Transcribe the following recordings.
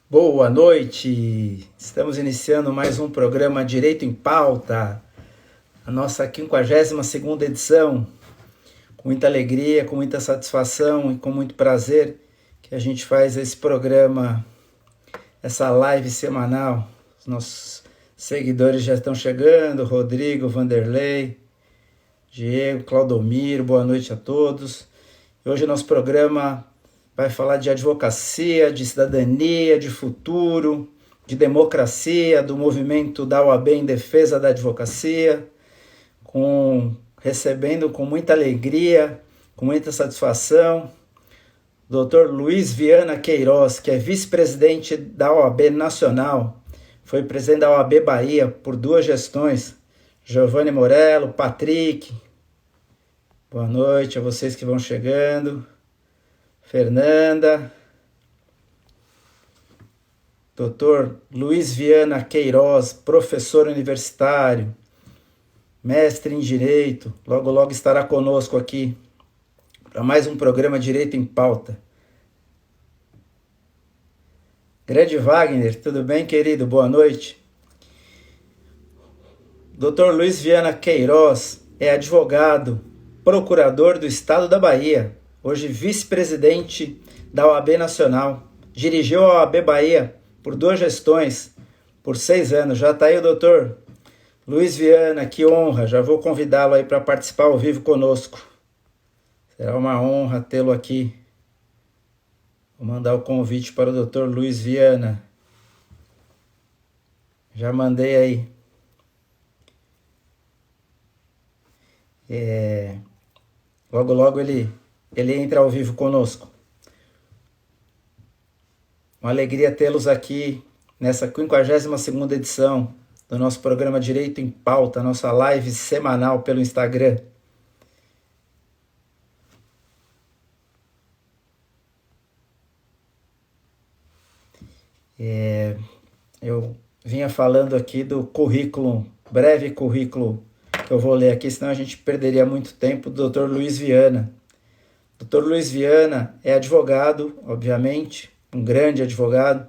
Boa noite! Estamos iniciando mais um programa Direito em Pauta, a nossa 52ª edição. Com muita alegria, com muita satisfação e com muito prazer que a gente faz esse programa, essa live semanal. Os nossos seguidores já estão chegando, Rodrigo, Vanderlei, Diego, Claudomiro, boa noite a todos. Hoje o nosso programa vai falar de advocacia, de cidadania, de futuro, de democracia, do movimento da OAB em defesa da advocacia, recebendo com muita alegria, com muita satisfação, o Dr. Luiz Viana Queiroz, que é vice-presidente da OAB Nacional, foi presidente da OAB Bahia por 2 gestões, Giovanni Morello, Patrick, boa noite a vocês que vão chegando, Fernanda, Dr. Luiz Viana Queiroz, professor universitário, mestre em Direito, logo logo estará conosco aqui para mais um programa Direito em Pauta. Grande Wagner, tudo bem, querido? Boa noite. Dr. Luiz Viana Queiroz é advogado, procurador do Estado da Bahia, hoje vice-presidente da OAB Nacional. Dirigiu a OAB Bahia por 2 gestões, por 6 anos. Já está aí o doutor Luiz Viana, que honra. Já vou convidá-lo aí para participar ao vivo conosco. Será uma honra tê-lo aqui. Vou mandar o convite para o doutor Luiz Viana. Já mandei aí. Logo, logo ele entra ao vivo conosco. Uma alegria tê-los aqui nessa 52ª edição do nosso programa Direito em Pauta, nossa live semanal pelo Instagram. Eu vinha falando aqui do currículo, breve currículo que eu vou ler aqui, senão a gente perderia muito tempo, do Dr. Luiz Viana. Dr. Luiz Viana é advogado, obviamente, um grande advogado,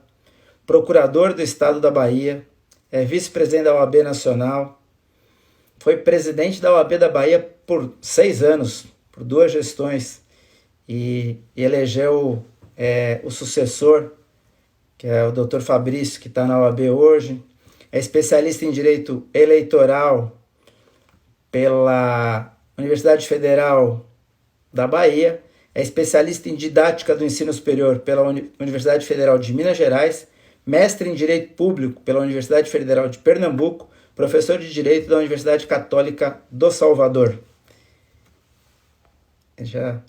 procurador do Estado da Bahia, é vice-presidente da OAB Nacional, foi presidente da OAB da Bahia por 6 anos, por 2 gestões, e elegeu o sucessor, que é o Dr. Fabrício, que está na OAB hoje, é especialista em Direito Eleitoral pela Universidade Federal da Bahia, é especialista em Didática do Ensino Superior pela Universidade Federal de Minas Gerais, mestre em Direito Público pela Universidade Federal de Pernambuco, professor de Direito da Universidade Católica do Salvador. Já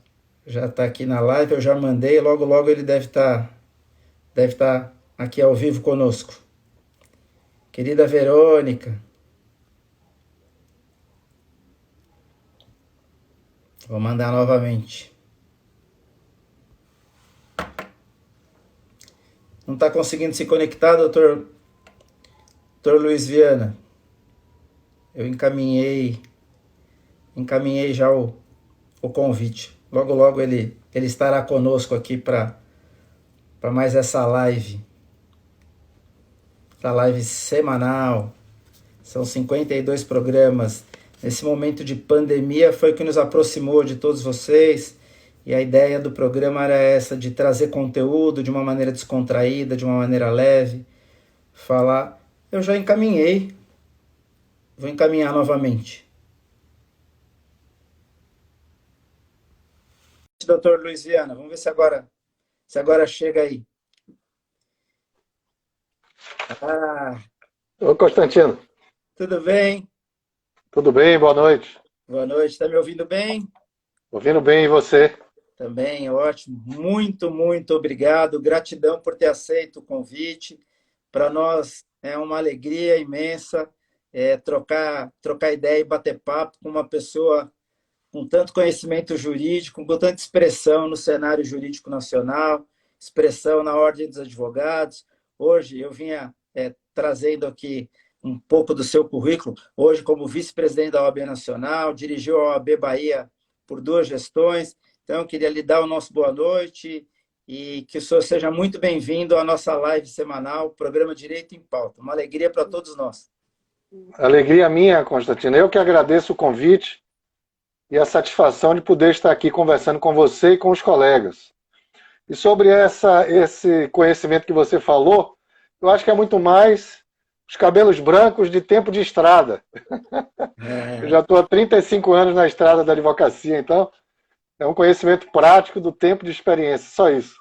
está aqui na live, eu já mandei, logo logo ele deve estar aqui ao vivo conosco. Querida Verônica, vou mandar novamente. Não está conseguindo se conectar, doutor Luiz Viana? Eu encaminhei já o convite. Logo, logo ele estará conosco aqui para mais essa live. Essa live semanal. São 52 programas. Nesse momento de pandemia foi o que nos aproximou de todos vocês. E a ideia do programa era essa, de trazer conteúdo de uma maneira descontraída, de uma maneira leve, falar. Eu já encaminhei, vou encaminhar novamente. Doutor Luiz Viana, vamos ver se agora chega aí. Oi, Constantino. Tudo bem? Tudo bem? Boa noite. Boa noite, está me ouvindo bem? Ouvindo bem, e você? Também, ótimo. Muito, muito obrigado. Gratidão por ter aceito o convite. Para nós é uma alegria imensa trocar ideia e bater papo com uma pessoa com tanto conhecimento jurídico, com tanta expressão no cenário jurídico nacional, expressão na Ordem dos Advogados. Hoje eu vinha trazendo aqui um pouco do seu currículo. Hoje, como vice-presidente da OAB Nacional, dirigiu a OAB Bahia por 2 gestões. Então, eu queria lhe dar o nosso boa noite e que o senhor seja muito bem-vindo à nossa live semanal, programa Direito em Pauta. Uma alegria para todos nós. Alegria minha, Constantino. Eu que agradeço o convite e a satisfação de poder estar aqui conversando com você e com os colegas. E sobre esse conhecimento que você falou, eu acho que é muito mais os cabelos brancos de tempo de estrada. Eu já estou há 35 anos na estrada da advocacia, então é um conhecimento prático do tempo de experiência, só isso.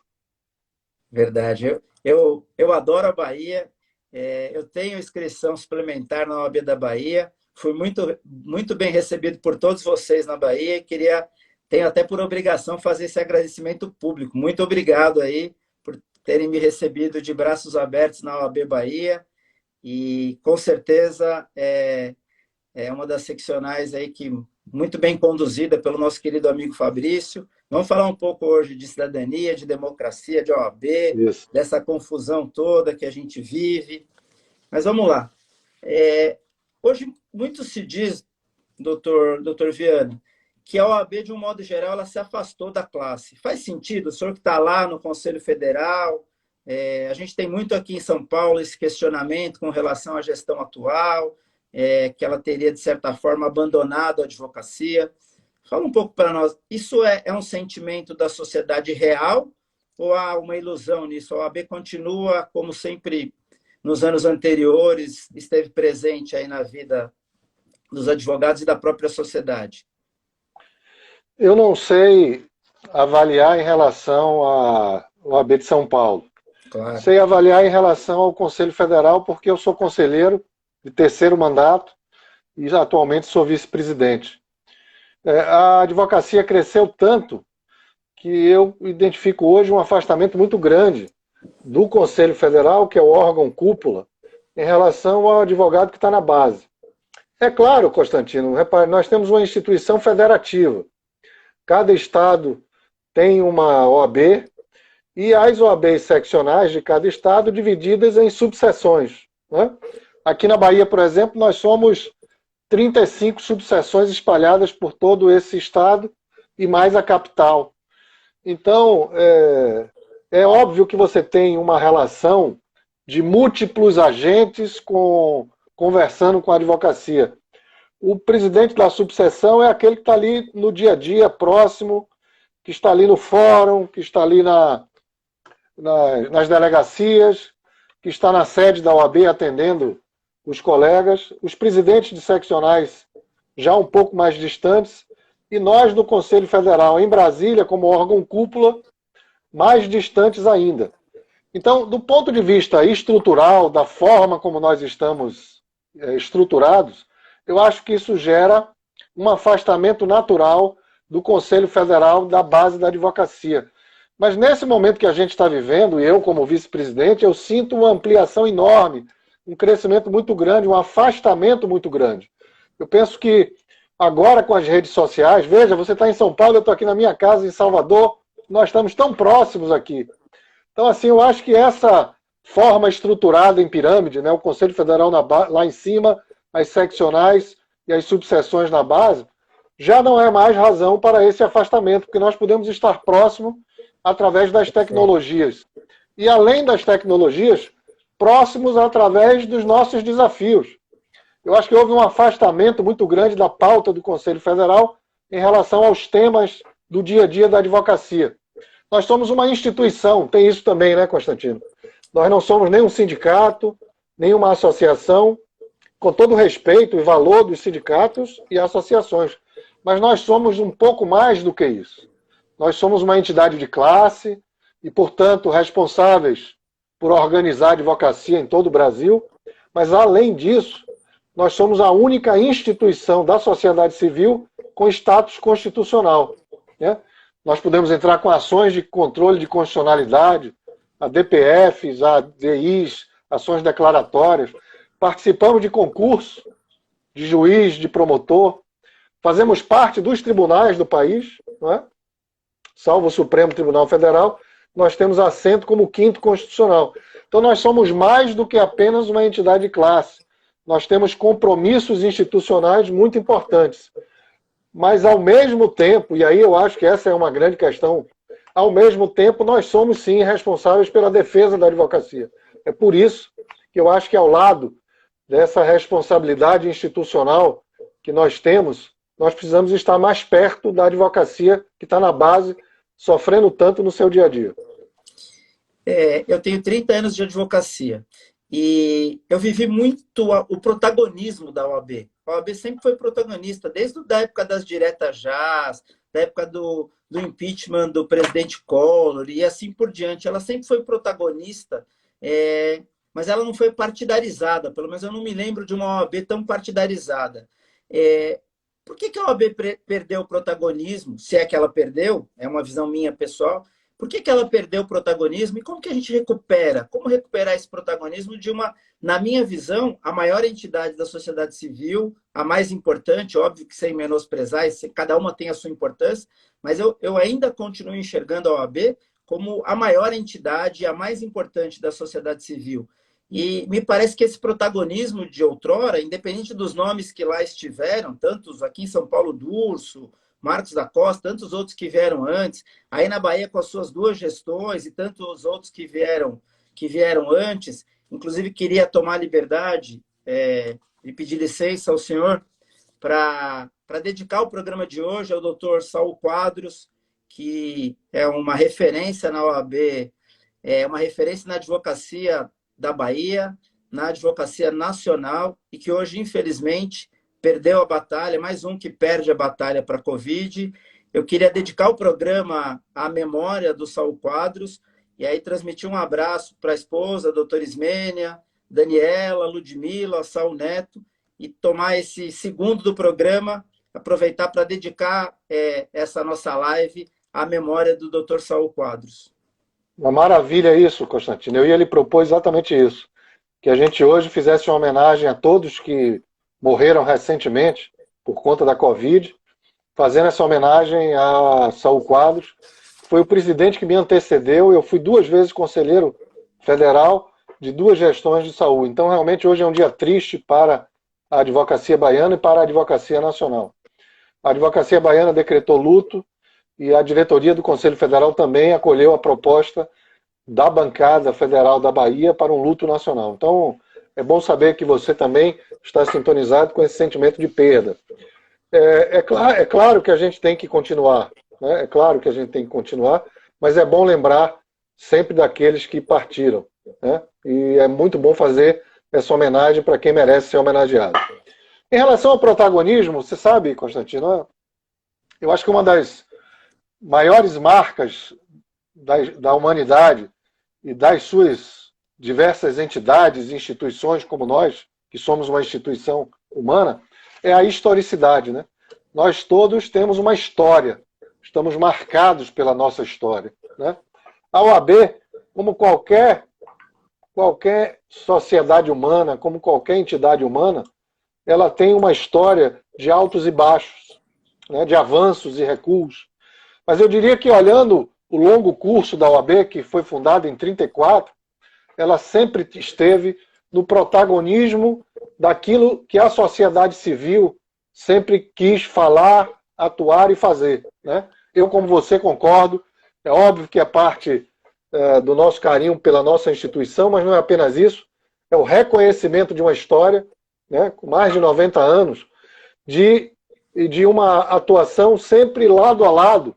Verdade. Eu adoro a Bahia. Eu tenho inscrição suplementar na OAB da Bahia. Fui muito bem recebido por todos vocês na Bahia. Tenho até por obrigação fazer esse agradecimento público. Muito obrigado aí por terem me recebido de braços abertos na OAB Bahia. E com certeza é uma das seccionais aí que muito bem conduzida pelo nosso querido amigo Fabrício. Vamos falar um pouco hoje de cidadania, de democracia, de OAB, Isso. dessa confusão toda que a gente vive. Mas vamos lá. Hoje muito se diz, doutor Viana, que a OAB, de um modo geral, ela se afastou da classe. Faz sentido? O senhor que está lá no Conselho Federal, a gente tem muito aqui em São Paulo esse questionamento com relação à gestão atual, que ela teria, de certa forma, abandonado a advocacia. Fala um pouco para nós, isso é um sentimento da sociedade real ou há uma ilusão nisso? A OAB continua, como sempre, nos anos anteriores, esteve presente aí na vida dos advogados e da própria sociedade? Eu não sei avaliar em relação à OAB de São Paulo. Claro. Sei avaliar em relação ao Conselho Federal, porque eu sou conselheiro de terceiro mandato e atualmente sou vice-presidente. A advocacia cresceu tanto que eu identifico hoje um afastamento muito grande do Conselho Federal, que é o órgão cúpula, em relação ao advogado que está na base. É claro, Constantino, repare, nós temos uma instituição federativa. Cada estado tem uma OAB e as OABs seccionais de cada estado divididas em subseções, né? Aqui na Bahia, por exemplo, nós somos 35 subseções espalhadas por todo esse estado e mais a capital. Então, é óbvio que você tem uma relação de múltiplos agentes conversando com a advocacia. O presidente da subseção é aquele que está ali no dia a dia, próximo, que está ali no fórum, que está ali nas delegacias, que está na sede da OAB atendendo os colegas, os presidentes de seccionais já um pouco mais distantes, e nós do Conselho Federal em Brasília, como órgão cúpula, mais distantes ainda. Então, do ponto de vista estrutural, da forma como nós estamos estruturados, eu acho que isso gera um afastamento natural do Conselho Federal da base da advocacia. Mas nesse momento que a gente está vivendo, e eu como vice-presidente, eu sinto uma ampliação enorme, um crescimento muito grande, um afastamento muito grande. Eu penso que agora com as redes sociais, veja, você está em São Paulo, eu estou aqui na minha casa em Salvador, nós estamos tão próximos aqui. Então, assim, eu acho que essa forma estruturada em pirâmide, né, o Conselho Federal lá em cima, as seccionais e as subseções na base, já não é mais razão para esse afastamento, porque nós podemos estar próximos através das tecnologias. E além das tecnologias, próximos através dos nossos desafios. Eu acho que houve um afastamento muito grande da pauta do Conselho Federal em relação aos temas do dia a dia da advocacia. Nós somos uma instituição, tem isso também, né, Constantino? Nós não somos nem um sindicato, nem uma associação, com todo o respeito e valor dos sindicatos e associações. Mas nós somos um pouco mais do que isso. Nós somos uma entidade de classe e, portanto, responsáveis por organizar a advocacia em todo o Brasil, mas, além disso, nós somos a única instituição da sociedade civil com status constitucional, né? Nós podemos entrar com ações de controle de constitucionalidade, ADPFs, ADIs, ações declaratórias, participamos de concurso de juiz, de promotor, fazemos parte dos tribunais do país, não é? Salvo o Supremo Tribunal Federal, nós temos assento como quinto constitucional. Então nós somos mais do que apenas uma entidade de classe. Nós temos compromissos institucionais muito importantes. Mas ao mesmo tempo, e aí eu acho que essa é uma grande questão ao mesmo tempo, nós somos, sim, responsáveis pela defesa da advocacia. É por isso que eu acho que, ao lado dessa responsabilidade institucional que nós temos, nós precisamos estar mais perto da advocacia que está na base, sofrendo tanto no seu dia a dia. Eu tenho 30 anos de advocacia e eu vivi muito o protagonismo da OAB. A OAB sempre foi protagonista, desde a época das diretas jás, da época do impeachment do presidente Collor e assim por diante. Ela sempre foi protagonista, mas ela não foi partidarizada, pelo menos eu não me lembro de uma OAB tão partidarizada. Por que a OAB perdeu o protagonismo? Se é que ela perdeu, é uma visão minha pessoal. Por que ela perdeu o protagonismo e como que a gente recupera? Como recuperar esse protagonismo de na minha visão, a maior entidade da sociedade civil, a mais importante, óbvio que sem menosprezar, cada uma tem a sua importância, mas eu ainda continuo enxergando a OAB como a maior entidade, a mais importante da sociedade civil. E me parece que esse protagonismo de outrora, independente dos nomes que lá estiveram, tantos aqui em São Paulo, Durso, Marcos da Costa, tantos outros que vieram antes, aí na Bahia com as suas 2 gestões e tantos outros que vieram antes, inclusive queria tomar a liberdade e pedir licença ao senhor para dedicar o programa de hoje ao doutor Saul Quadros, que é uma referência na OAB, uma referência na advocacia da Bahia, na advocacia nacional, e que hoje, infelizmente, perdeu a batalha, mais um que perde a batalha para a Covid. Eu queria dedicar o programa à memória do Saul Quadros, e aí transmitir um abraço para a esposa, a doutora Ismênia, Daniela, Ludmila, Saul Neto, e tomar esse segundo do programa, aproveitar para dedicar essa nossa live à memória do doutor Saul Quadros. Uma maravilha isso, Constantino. Eu ia lhe propor exatamente isso, que a gente hoje fizesse uma homenagem a todos que morreram recentemente por conta da Covid, fazendo essa homenagem a Saul Quadros. Foi o presidente que me antecedeu, eu fui 2 vezes conselheiro federal de 2 gestões de Saul. Então, realmente, hoje é um dia triste para a advocacia baiana e para a advocacia nacional. A advocacia baiana decretou luto e a diretoria do Conselho Federal também acolheu a proposta da bancada federal da Bahia para um luto nacional. Então, é bom saber que você também está sintonizado com esse sentimento de perda. É claro que a gente tem que continuar, né? É claro que a gente tem que continuar, mas é bom lembrar sempre daqueles que partiram, né? E é muito bom fazer essa homenagem para quem merece ser homenageado. Em relação ao protagonismo, você sabe, Constantino, eu acho que uma das maiores marcas da humanidade e das suas diversas entidades e instituições como nós, que somos uma instituição humana, é a historicidade, né? Nós todos temos uma história, estamos marcados pela nossa história, né? A OAB, como qualquer sociedade humana, como qualquer entidade humana, ela tem uma história de altos e baixos, né? De avanços e recuos. Mas eu diria que, olhando o longo curso da OAB, que foi fundada em 1934, ela sempre esteve no protagonismo daquilo que a sociedade civil sempre quis falar, atuar e fazer, né? Eu, como você, concordo. É óbvio que é parte do nosso carinho pela nossa instituição, mas não é apenas isso. É o reconhecimento de uma história, né, com mais de 90 anos, de uma atuação sempre lado a lado,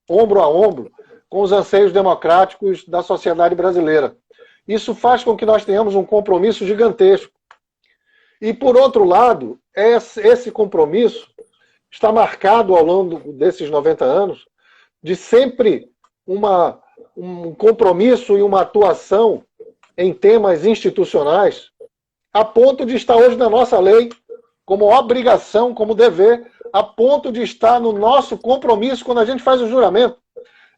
ombro a ombro, com os anseios democráticos da sociedade brasileira. Isso faz com que nós tenhamos um compromisso gigantesco. E, por outro lado, esse compromisso está marcado ao longo desses 90 anos de sempre um compromisso e uma atuação em temas institucionais, a ponto de estar hoje na nossa lei como obrigação, como dever, a ponto de estar no nosso compromisso quando a gente faz o juramento.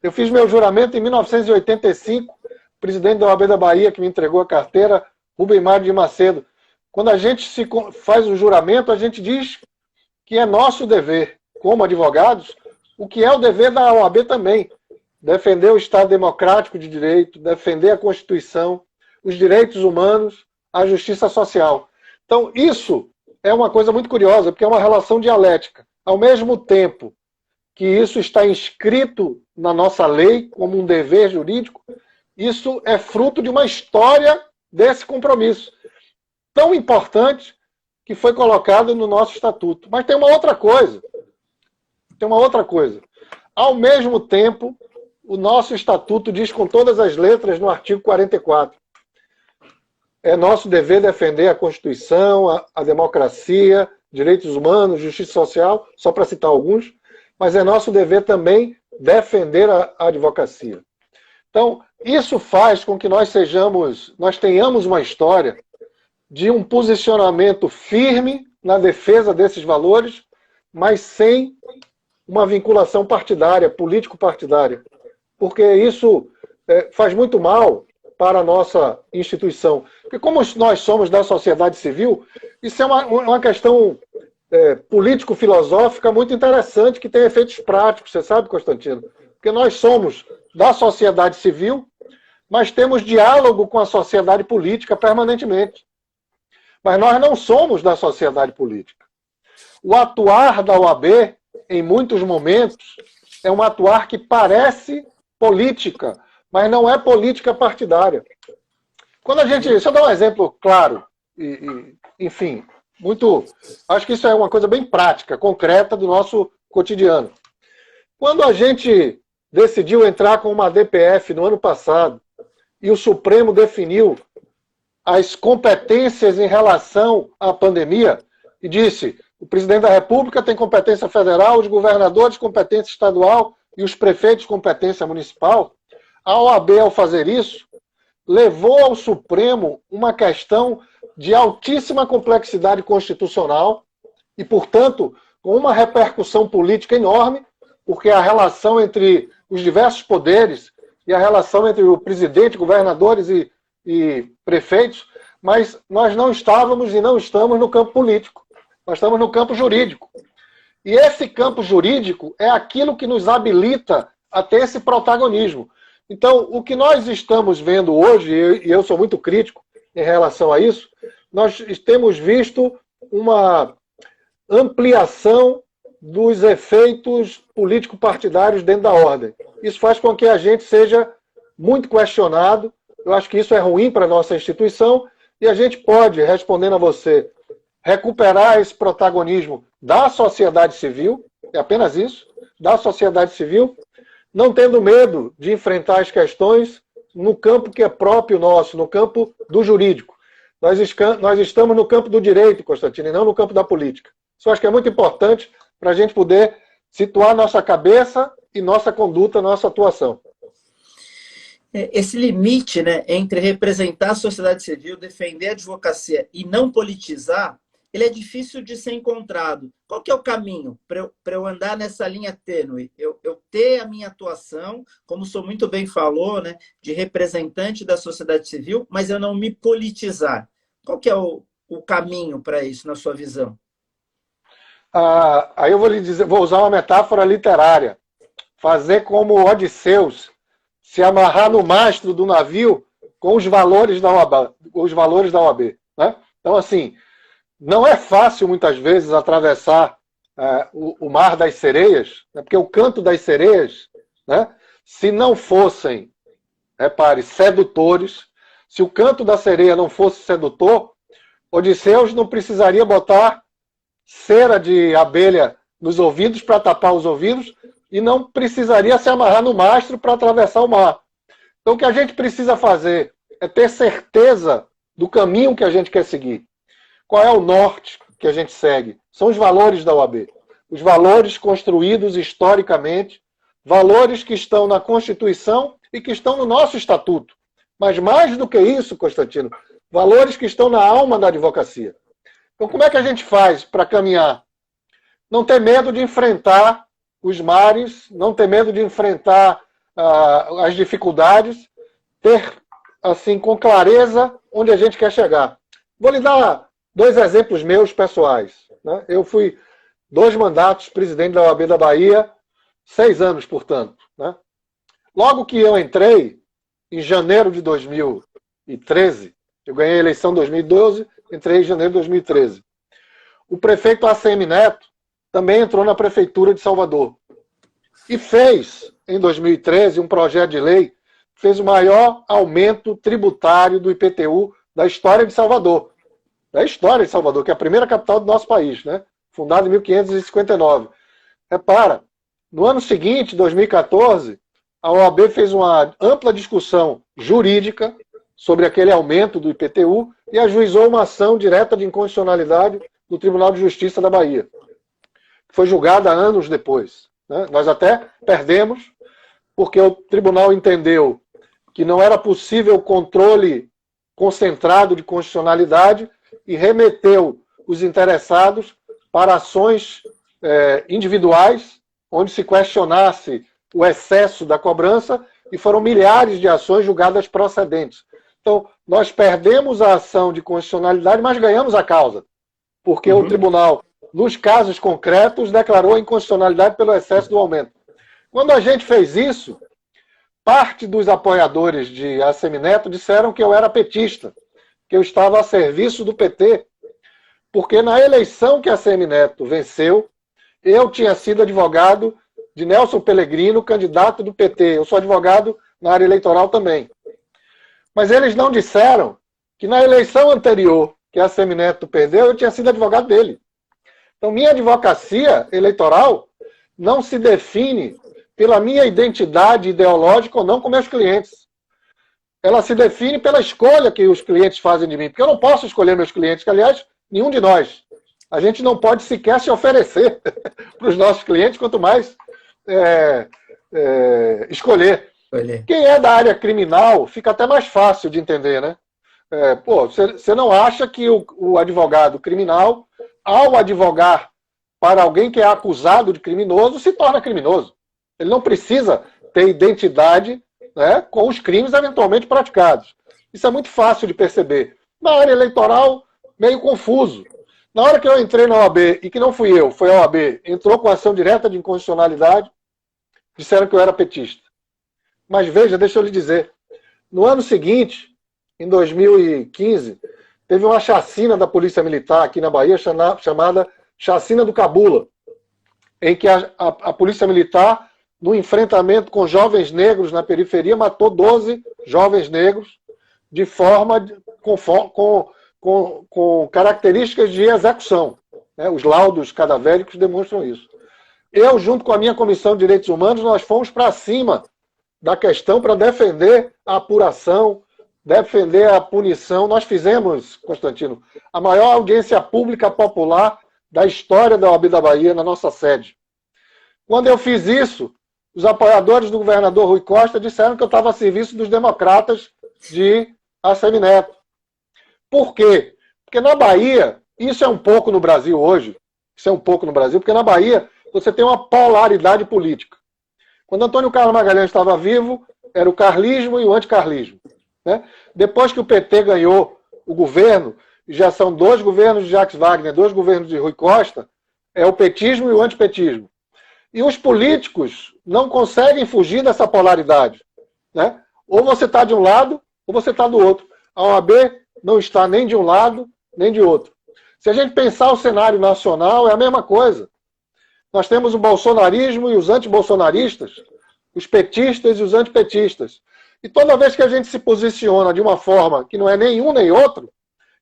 Eu fiz meu juramento em 1985, o presidente da OAB da Bahia, que me entregou a carteira, Rubem Mário de Macedo. Quando a gente faz o juramento, a gente diz que é nosso dever, como advogados, o que é o dever da OAB também. Defender o Estado democrático de direito, defender a Constituição, os direitos humanos, a justiça social. Então, isso é uma coisa muito curiosa, porque é uma relação dialética. Ao mesmo tempo que isso está inscrito na nossa lei como um dever jurídico. Isso é fruto de uma história desse compromisso tão importante que foi colocado no nosso estatuto. Mas tem uma outra coisa. Ao mesmo tempo, o nosso estatuto diz com todas as letras no artigo 44. É nosso dever defender a Constituição, a democracia, direitos humanos, justiça social, só para citar alguns, mas é nosso dever também defender a advocacia. Então, isso faz com que nós tenhamos uma história de um posicionamento firme na defesa desses valores, mas sem uma vinculação partidária, político-partidária, porque isso faz muito mal para a nossa instituição. Porque como nós somos da sociedade civil, isso é uma questão político-filosófica muito interessante, que tem efeitos práticos, você sabe, Constantino? Porque nós somos da sociedade civil, mas temos diálogo com a sociedade política permanentemente. Mas nós não somos da sociedade política. O atuar da OAB, em muitos momentos, é um atuar que parece política, mas não é política partidária. Deixa eu dar um exemplo claro, enfim, acho que isso é uma coisa bem prática, concreta do nosso cotidiano. Quando a gente decidiu entrar com uma DPF no ano passado e o Supremo definiu as competências em relação à pandemia e disse: o presidente da República tem competência federal, os governadores competência estadual e os prefeitos competência municipal, a OAB, ao fazer isso, levou ao Supremo uma questão de altíssima complexidade constitucional e, portanto, com uma repercussão política enorme, porque a relação entre os diversos poderes e a relação entre o presidente, governadores e prefeitos, mas nós não estávamos e não estamos no campo político, nós estamos no campo jurídico. E esse campo jurídico é aquilo que nos habilita a ter esse protagonismo. Então, o que nós estamos vendo hoje, e eu sou muito crítico em relação a isso, nós temos visto uma ampliação dos efeitos político-partidários dentro da ordem. Isso faz com que a gente seja muito questionado. Eu acho que isso é ruim para a nossa instituição e a gente pode, respondendo a você, recuperar esse protagonismo da sociedade civil, é apenas isso, da sociedade civil, não tendo medo de enfrentar as questões no campo que é próprio nosso, no campo do jurídico. Nós estamos no campo do direito, Constantino, e não no campo da política. Isso eu acho que é muito importante para a gente poder situar nossa cabeça e nossa conduta, nossa atuação. Esse limite, né, entre representar a sociedade civil, defender a advocacia e não politizar, ele é difícil de ser encontrado. Qual que é o caminho para eu andar nessa linha tênue? Eu ter a minha atuação, como o senhor muito bem falou, né, de representante da sociedade civil, mas eu não me politizar. Qual que é o caminho para isso, na sua visão? Aí eu vou usar uma metáfora literária. Fazer como Odisseus, se amarrar no mastro do navio com os valores da OAB. Né? Então, assim, não é fácil, muitas vezes, atravessar o mar das sereias, né? Porque o canto das sereias, né? Se não fossem, repare, sedutores, se o canto da sereia não fosse sedutor, Odisseus não precisaria botar cera de abelha nos ouvidos para tapar os ouvidos e não precisaria se amarrar no mastro para atravessar o mar. Então, o que a gente precisa fazer é ter certeza do caminho que a gente quer seguir. Qual é o norte que a gente segue? São os valores da OAB. Os valores construídos historicamente, valores que estão na Constituição e que estão no nosso Estatuto. Mas mais do que isso, Constantino, valores que estão na alma da advocacia. Então, como é que a gente faz para caminhar? Não ter medo de enfrentar os mares, não ter medo de enfrentar as dificuldades, ter, assim, com clareza onde a gente quer chegar. Vou lhe dar 2 exemplos meus pessoais. Né? Eu fui 2 mandatos presidente da OAB da Bahia, 6 anos, portanto. Né? Logo que eu entrei, em janeiro de 2013, eu ganhei a eleição em 2012, entrei em janeiro de 2013. O prefeito ACM Neto também entrou na prefeitura de Salvador. e fez, em 2013, um projeto de lei que fez o maior aumento tributário do IPTU da história de Salvador. Da história de Salvador, que é a primeira capital do nosso país, né? Fundada em 1559. Repara, no ano seguinte, 2014, a OAB fez uma ampla discussão jurídica sobre aquele aumento do IPTU e ajuizou uma ação direta de inconstitucionalidade no Tribunal de Justiça da Bahia, que foi julgada anos depois, né? Nós até perdemos, porque o tribunal entendeu que não era possível o controle concentrado de constitucionalidade e remeteu os interessados para ações individuais, onde se questionasse o excesso da cobrança, e foram milhares de ações julgadas procedentes. Então, nós perdemos a ação de constitucionalidade, mas ganhamos a causa, porque o tribunal, nos casos concretos, declarou a inconstitucionalidade pelo excesso do aumento. Quando a gente fez isso, parte dos apoiadores de ACM-Neto disseram que eu era petista, que eu estava a serviço do PT, porque na eleição que a ACM-Neto venceu, eu tinha sido advogado de Nelson Pellegrino, candidato do PT. Eu sou advogado na área eleitoral também. Mas eles não disseram que na eleição anterior, que a ACM-Neto perdeu, eu tinha sido advogado dele. Então, minha advocacia eleitoral não se define pela minha identidade ideológica ou não com meus clientes. Ela se define pela escolha que os clientes fazem de mim. Porque eu não posso escolher meus clientes, que, aliás, nenhum de nós. A gente não pode sequer se oferecer para os nossos clientes, quanto mais escolher. Quem é da área criminal fica até mais fácil de entender, né? Você não acha que o advogado criminal, ao advogar para alguém que é acusado de criminoso, se torna criminoso. Ele não precisa ter identidade, né, com os crimes eventualmente praticados. Isso é muito fácil de perceber. Na área eleitoral, meio confuso. Na hora que eu entrei na OAB, e que não fui eu, foi a OAB, entrou com ação direta de inconstitucionalidade, disseram que eu era petista. Mas veja, deixa eu lhe dizer, no ano seguinte, em 2015, teve uma chacina da Polícia Militar aqui na Bahia, chamada Chacina do Cabula, em que a Polícia Militar, no enfrentamento com jovens negros na periferia, matou 12 jovens negros de forma com características de execução. Né? Os laudos cadavéricos demonstram isso. Eu, junto com a minha Comissão de Direitos Humanos, nós fomos para cima da questão para defender a apuração, defender a punição. Nós fizemos, Constantino, a maior audiência pública popular da história da OAB da Bahia na nossa sede. Quando eu fiz isso, os apoiadores do governador Rui Costa disseram que eu estava a serviço dos democratas de ACM-Neto. Por quê? Porque na Bahia, isso é um pouco no Brasil hoje, porque na Bahia você tem uma polaridade política. Quando Antônio Carlos Magalhães estava vivo, era o carlismo e o anticarlismo. Né? Depois que o PT ganhou o governo, já são 2 governos de Jacques Wagner, 2 governos de Rui Costa, é o petismo e o antipetismo. E os políticos não conseguem fugir dessa polaridade. Né? Ou você está de um lado, ou você está do outro. A OAB não está nem de um lado, nem de outro. Se a gente pensar o cenário nacional, é a mesma coisa. Nós temos o bolsonarismo e os antibolsonaristas, os petistas e os antipetistas. E toda vez que a gente se posiciona de uma forma que não é nem um nem outro,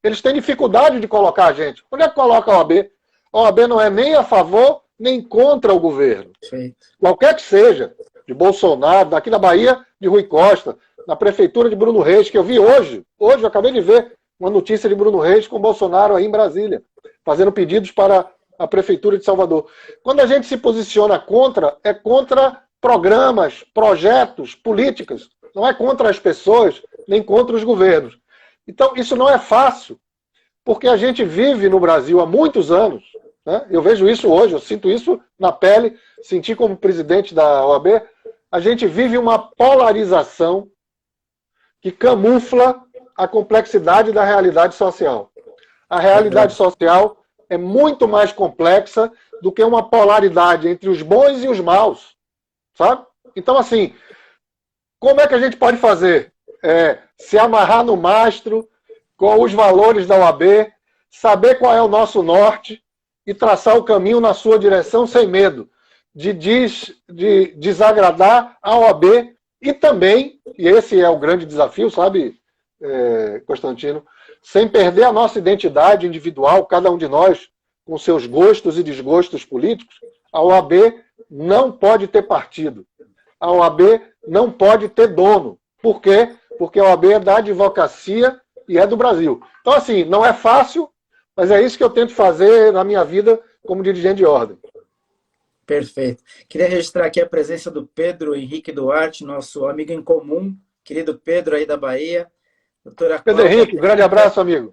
eles têm dificuldade de colocar a gente. Onde é que coloca a OAB? A OAB não é nem a favor, nem contra o governo. Sim. Qualquer que seja, de Bolsonaro, daqui da Bahia, de Rui Costa, na prefeitura de Bruno Reis, que eu vi hoje eu acabei de ver uma notícia de Bruno Reis com Bolsonaro aí em Brasília, fazendo pedidos para a prefeitura de Salvador. Quando a gente se posiciona contra, é contra programas, projetos, políticas, não é contra as pessoas, nem contra os governos. Então, isso não é fácil, porque a gente vive no Brasil há muitos anos, né? Eu vejo isso hoje, eu sinto isso na pele, senti como presidente da OAB, a gente vive uma polarização que camufla a complexidade da realidade social. A realidade social é muito mais complexa do que uma polaridade entre os bons e os maus, sabe? Então, assim, como é que a gente pode fazer? Se amarrar no mastro com os valores da OAB, saber qual é o nosso norte e traçar o caminho na sua direção sem medo de desagradar a OAB e também, e esse é o grande desafio, sabe, Constantino, sem perder a nossa identidade individual, cada um de nós com seus gostos e desgostos políticos, a OAB não pode ter partido. A OAB não pode ter dono. Por quê? Porque a OAB é da advocacia e é do Brasil. Então, assim, não é fácil, mas é isso que eu tento fazer na minha vida como dirigente de ordem. Perfeito. Queria registrar aqui a presença do Pedro Henrique Duarte, nosso amigo em comum, querido Pedro aí da Bahia. Doutora Pedro Cláudia Henrique, grande abraço, amigo.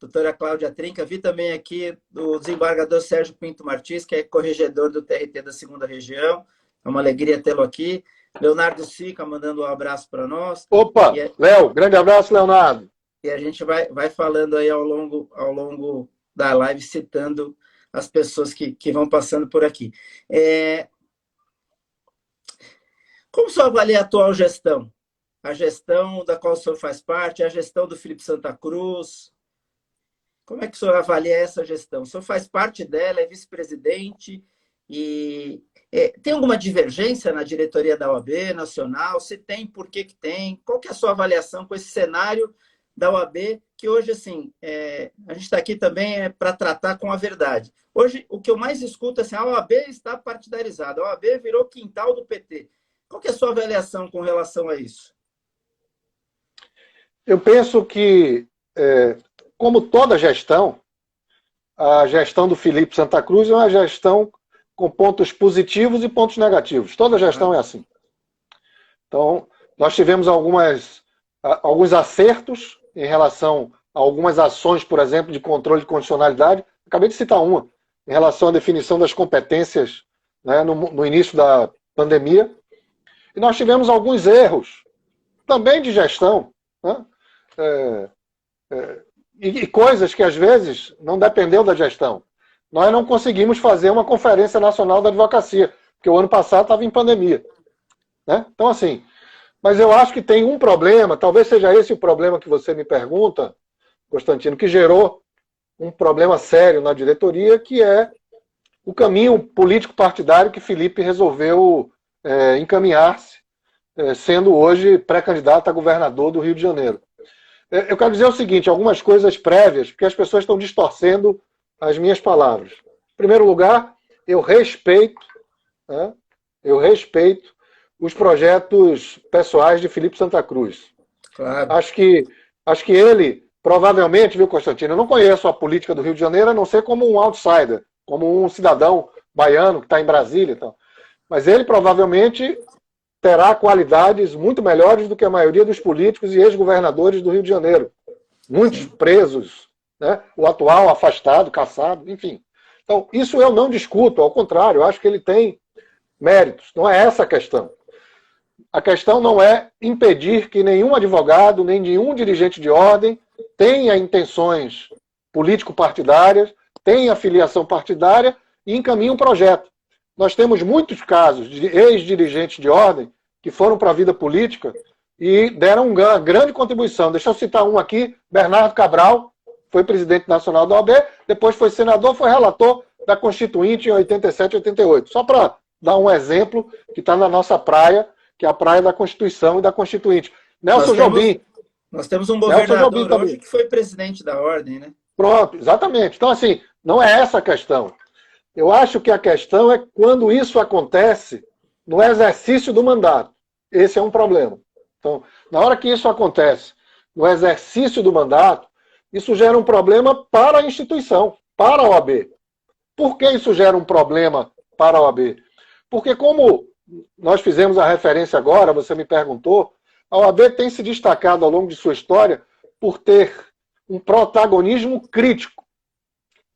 Doutora Cláudia Trinca. Vi também aqui do desembargador Sérgio Pinto Martins, que é corregedor do TRT da 2ª Região. É uma alegria tê-lo aqui. Leonardo Sica mandando um abraço para nós. Opa, Léo, grande abraço, Leonardo. E a gente vai falando aí ao longo da live, citando as pessoas que vão passando por aqui. Como o senhor avalia a atual gestão? A gestão da qual o senhor faz parte, a gestão do Felipe Santa Cruz. Como é que o senhor avalia essa gestão? O senhor faz parte dela, é vice-presidente, e tem alguma divergência na diretoria da OAB nacional? Se tem, por que tem? Qual que é a sua avaliação com esse cenário da OAB, que hoje, assim, a gente está aqui também para tratar com a verdade. Hoje, o que eu mais escuto é assim, a OAB está partidarizada, a OAB virou quintal do PT. Qual que é a sua avaliação com relação a isso? Eu penso que, como toda gestão, a gestão do Felipe Santa Cruz é uma gestão com pontos positivos e pontos negativos. Toda gestão é assim. Então, nós tivemos alguns acertos em relação a algumas ações, por exemplo, de controle de condicionalidade. Acabei de citar uma, em relação à definição das competências, né, no início da pandemia. E nós tivemos alguns erros, também de gestão, né? E coisas que, às vezes, não dependeu da gestão. Nós não conseguimos fazer uma Conferência Nacional da Advocacia, porque o ano passado estava em pandemia, né? Então, assim, mas eu acho que tem um problema, talvez seja esse o problema que você me pergunta, Constantino, que gerou um problema sério na diretoria, que é o caminho político-partidário que Felipe resolveu encaminhar-se, sendo hoje pré-candidato a governador do Rio de Janeiro. Eu quero dizer o seguinte, algumas coisas prévias, porque as pessoas estão distorcendo as minhas palavras. Em primeiro lugar, eu respeito os projetos pessoais de Felipe Santa Cruz. Claro. Acho que ele, provavelmente, viu, Constantino, eu não conheço a política do Rio de Janeiro, a não ser como um outsider, como um cidadão baiano que está em Brasília e tal. Mas ele provavelmente terá qualidades muito melhores do que a maioria dos políticos e ex-governadores do Rio de Janeiro. Muitos presos, né? O atual afastado, cassado, enfim. Então, isso eu não discuto, ao contrário, eu acho que ele tem méritos. Não é essa a questão. A questão não é impedir que nenhum advogado, nem nenhum dirigente de ordem tenha intenções político-partidárias, tenha filiação partidária e encaminhe um projeto. Nós temos muitos casos de ex-dirigentes de ordem que foram para a vida política e deram uma grande contribuição. Deixa eu citar um aqui, Bernardo Cabral, foi presidente nacional da OAB, depois foi senador, foi relator da Constituinte em 87 e 88. Só para dar um exemplo que está na nossa praia, que é a praia da Constituição e da Constituinte. Nelson Jobim. Nós temos um governador hoje que foi presidente da ordem, né? Pronto, exatamente. Então, assim, não é essa a questão. Eu acho que a questão é quando isso acontece no exercício do mandato. Esse é um problema. Então, na hora que isso acontece no exercício do mandato, isso gera um problema para a instituição, para a OAB. Por que isso gera um problema para a OAB? Porque como nós fizemos a referência agora, você me perguntou, a OAB tem se destacado ao longo de sua história por ter um protagonismo crítico.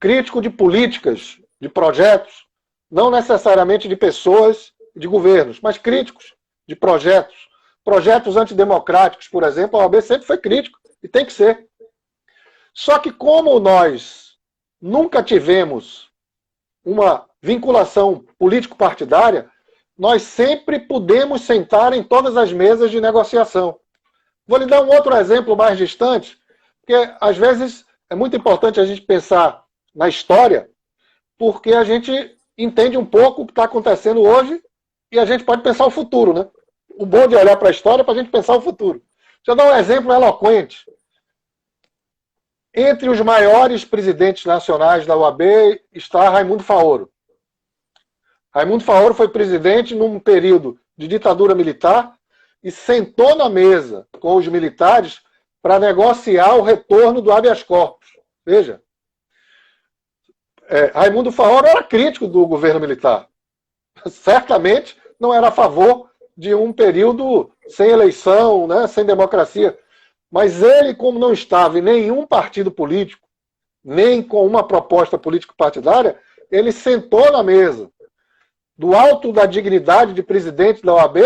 Crítico de políticas, de projetos, não necessariamente de pessoas e de governos, mas críticos de projetos. Projetos antidemocráticos, por exemplo, a OAB sempre foi crítico e tem que ser. Só que como nós nunca tivemos uma vinculação político-partidária, nós sempre pudemos sentar em todas as mesas de negociação. Vou lhe dar um outro exemplo mais distante, porque às vezes é muito importante a gente pensar na história, porque a gente entende um pouco o que está acontecendo hoje e a gente pode pensar o futuro, né? O bom de olhar para a história é para a gente pensar o futuro. Deixa eu dar um exemplo eloquente. Entre os maiores presidentes nacionais da OAB está Raimundo Faoro. Raimundo Faoro foi presidente num período de ditadura militar e sentou na mesa com os militares para negociar o retorno do habeas corpus. Veja, Raimundo Faoro era crítico do governo militar. Certamente não era a favor de um período sem eleição, né, sem democracia. Mas ele, como não estava em nenhum partido político, nem com uma proposta político-partidária, ele sentou na mesa, do alto da dignidade de presidente da OAB,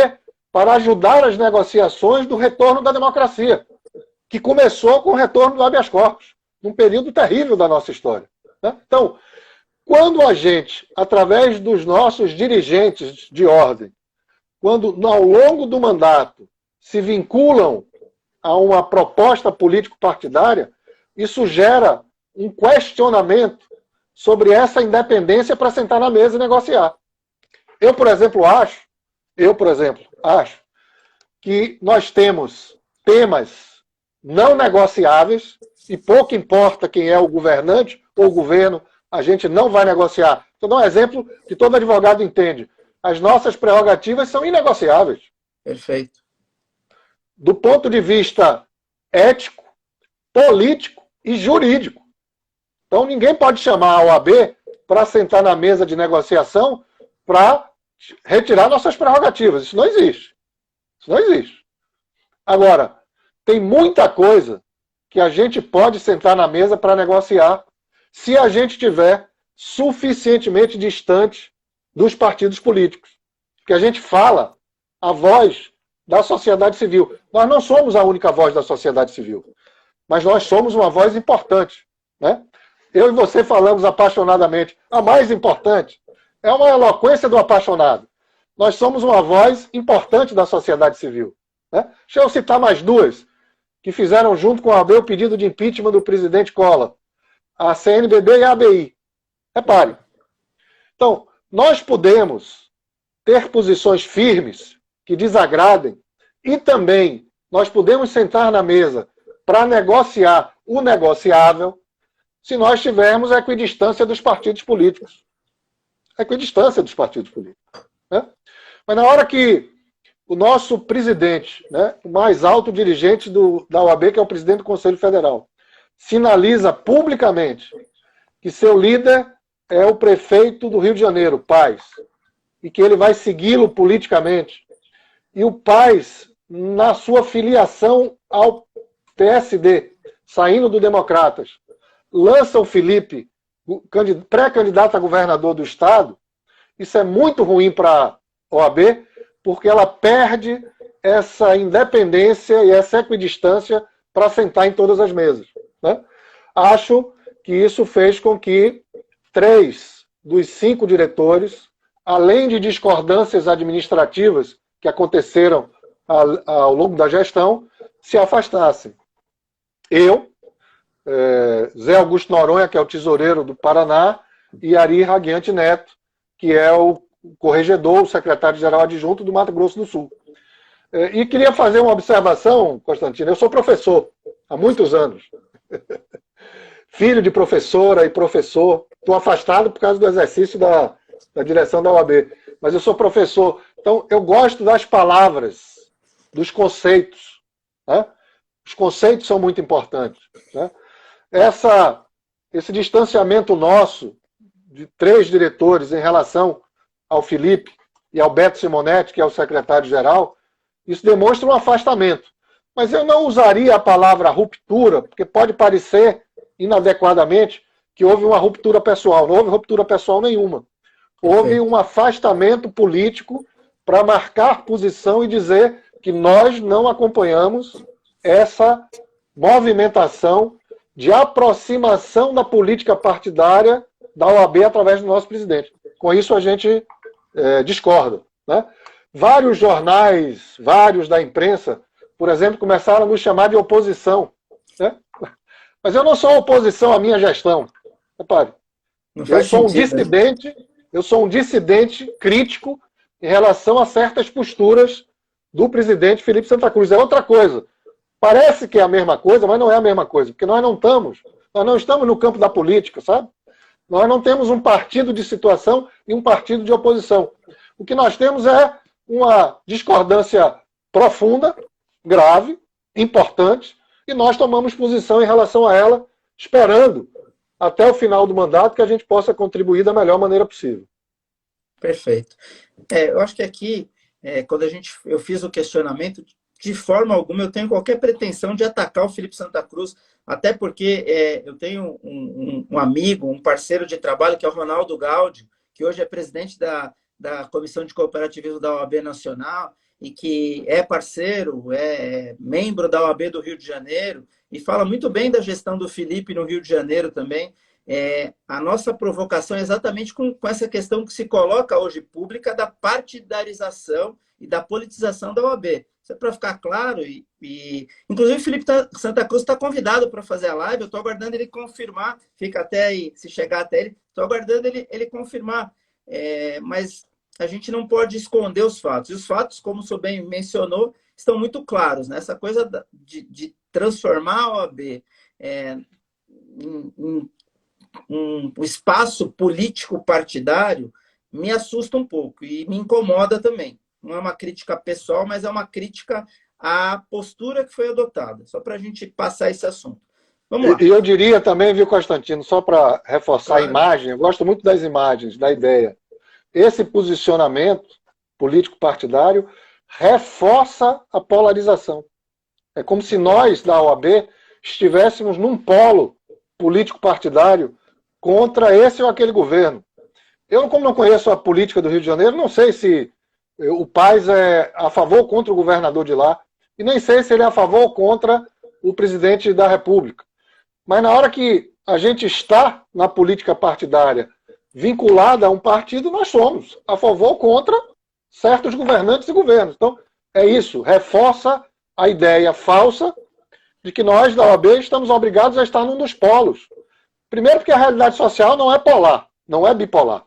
para ajudar as negociações do retorno da democracia, que começou com o retorno do habeas corpus, num período terrível da nossa história. Né? Então, quando a gente, através dos nossos dirigentes de ordem, quando ao longo do mandato se vinculam a uma proposta político-partidária, isso gera um questionamento sobre essa independência para sentar na mesa e negociar. Eu, por exemplo, acho que nós temos temas não negociáveis e pouco importa quem é o governante ou o governo, a gente não vai negociar. Vou dar um exemplo que todo advogado entende. As nossas prerrogativas são inegociáveis. Perfeito. Do ponto de vista ético, político e jurídico. Então ninguém pode chamar a OAB para sentar na mesa de negociação para retirar nossas prerrogativas. Isso não existe. Isso não existe. Agora, tem muita coisa que a gente pode sentar na mesa para negociar se a gente estiver suficientemente distante dos partidos políticos. Que a gente fala a voz da sociedade civil. Nós não somos a única voz da sociedade civil, mas nós somos uma voz importante. Né? Eu e você falamos apaixonadamente. A mais importante é uma eloquência do apaixonado. Nós somos uma voz importante da sociedade civil. Né? Deixa eu citar mais duas, que fizeram junto com a OAB o pedido de impeachment do presidente Collor, a CNBB e a ABI. Repare. Então, nós podemos ter posições firmes que desagradem e também nós podemos sentar na mesa para negociar o negociável se nós tivermos a equidistância dos partidos políticos. A equidistância dos partidos políticos. Né? Mas na hora que o nosso presidente, né, o mais alto dirigente da OAB, que é o presidente do Conselho Federal, sinaliza publicamente que seu líder é o prefeito do Rio de Janeiro, Paes, e que ele vai segui-lo politicamente, e o Paes, na sua filiação ao PSD, saindo do Democratas, lança o Felipe, pré-candidato a governador do Estado, isso é muito ruim para a OAB, porque ela perde essa independência e essa equidistância para sentar em todas as mesas. Né? Acho que isso fez com que 3 dos 5 diretores, além de discordâncias administrativas que aconteceram ao longo da gestão, se afastassem. Eu, Zé Augusto Noronha, que é o tesoureiro do Paraná, e Ari Raguiante Neto, que é o corregedor, o secretário-geral adjunto do Mato Grosso do Sul. E queria fazer uma observação, Constantino. Eu sou professor há muitos anos. Filho de professora e professor. Estou afastado por causa do exercício da direção da OAB. Mas eu sou professor. Então, eu gosto das palavras, dos conceitos. Né? Os conceitos são muito importantes. Né? Esse distanciamento nosso, de 3 diretores em relação ao Felipe e ao Beto Simonetti, que é o secretário-geral, isso demonstra um afastamento. Mas eu não usaria a palavra ruptura, porque pode parecer inadequadamente que houve uma ruptura pessoal. Não houve ruptura pessoal nenhuma. Houve um afastamento político para marcar posição e dizer que nós não acompanhamos essa movimentação de aproximação da política partidária da OAB através do nosso presidente. Com isso a gente discorda. Né? Vários jornais, vários da imprensa, por exemplo, começaram a nos chamar de oposição. Né? Mas eu não sou oposição à minha gestão. Repare, eu sou um dissidente Eu sou um dissidente crítico em relação a certas posturas do presidente Felipe Santa Cruz. É outra coisa. Parece que é a mesma coisa, mas não é a mesma coisa, porque nós não estamos no campo da política, sabe? Nós não temos um partido de situação e um partido de oposição. O que nós temos é uma discordância profunda, grave, importante, e nós tomamos posição em relação a ela, esperando até o final do mandato que a gente possa contribuir da melhor maneira possível. Perfeito. Eu acho que aqui, quando eu fiz o questionamento, de forma alguma eu tenho qualquer pretensão de atacar o Felipe Santa Cruz, até porque eu tenho um amigo, um parceiro de trabalho, que é o Ronaldo Gaudi, que hoje é presidente da Comissão de Cooperativismo da OAB Nacional, e que é parceiro, é membro da OAB do Rio de Janeiro, e fala muito bem da gestão do Felipe no Rio de Janeiro também. A nossa provocação é exatamente com essa questão que se coloca hoje pública da partidarização e da politização da OAB. Isso é para ficar claro. Inclusive, o Felipe Santa Cruz está convidado para fazer a live. Eu estou aguardando ele confirmar. Fica até aí, se chegar até ele. Estou aguardando ele confirmar. Mas a gente não pode esconder os fatos. E os fatos, como o senhor bem mencionou, estão muito claros, né? Essa coisa de transformar a OAB em um espaço político partidário me assusta um pouco e me incomoda também. Não é uma crítica pessoal, mas é uma crítica à postura que foi adotada, só para a gente passar esse assunto. Vamos lá. E eu diria também, viu, Constantino, só para reforçar a imagem, eu gosto muito das imagens, da ideia. Esse posicionamento político-partidário reforça a polarização. É como se nós, da OAB, estivéssemos num polo político-partidário contra esse ou aquele governo. Eu, como não conheço a política do Rio de Janeiro, não sei se o Paes é a favor ou contra o governador de lá, e nem sei se ele é a favor ou contra o presidente da República. Mas na hora que a gente está na política partidária vinculada a um partido, nós somos a favor ou contra certos governantes e governos. Então, é isso, reforça a ideia falsa de que nós, da OAB, estamos obrigados a estar num dos polos. Primeiro porque a realidade social não é polar, não é bipolar.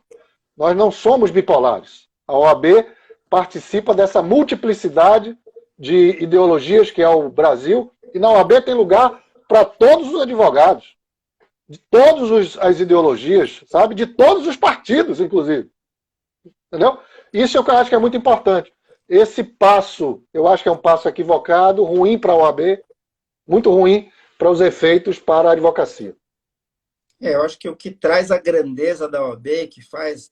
Nós não somos bipolares. A OAB participa dessa multiplicidade de ideologias que é o Brasil, e na OAB tem lugar para todos os advogados, de todas as ideologias, sabe? De todos os partidos, inclusive. Entendeu? Isso é o que eu acho que é muito importante. Esse passo, eu acho que é um passo equivocado, ruim para a OAB, muito ruim para os efeitos para a advocacia. Eu acho que o que traz a grandeza da OAB, que faz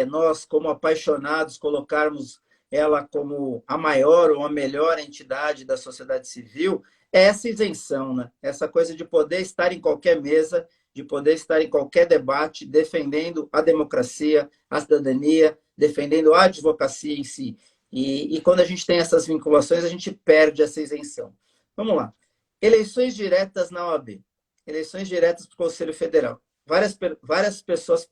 nós, como apaixonados, colocarmos ela como a maior ou a melhor entidade da sociedade civil, é essa isenção, né? Essa coisa de poder estar em qualquer mesa, de poder estar em qualquer debate, defendendo a democracia, a cidadania, defendendo a advocacia em si. E quando a gente tem essas vinculações, a gente perde essa isenção. Vamos lá. Eleições diretas na OAB. Eleições diretas para o Conselho Federal. Várias pessoas,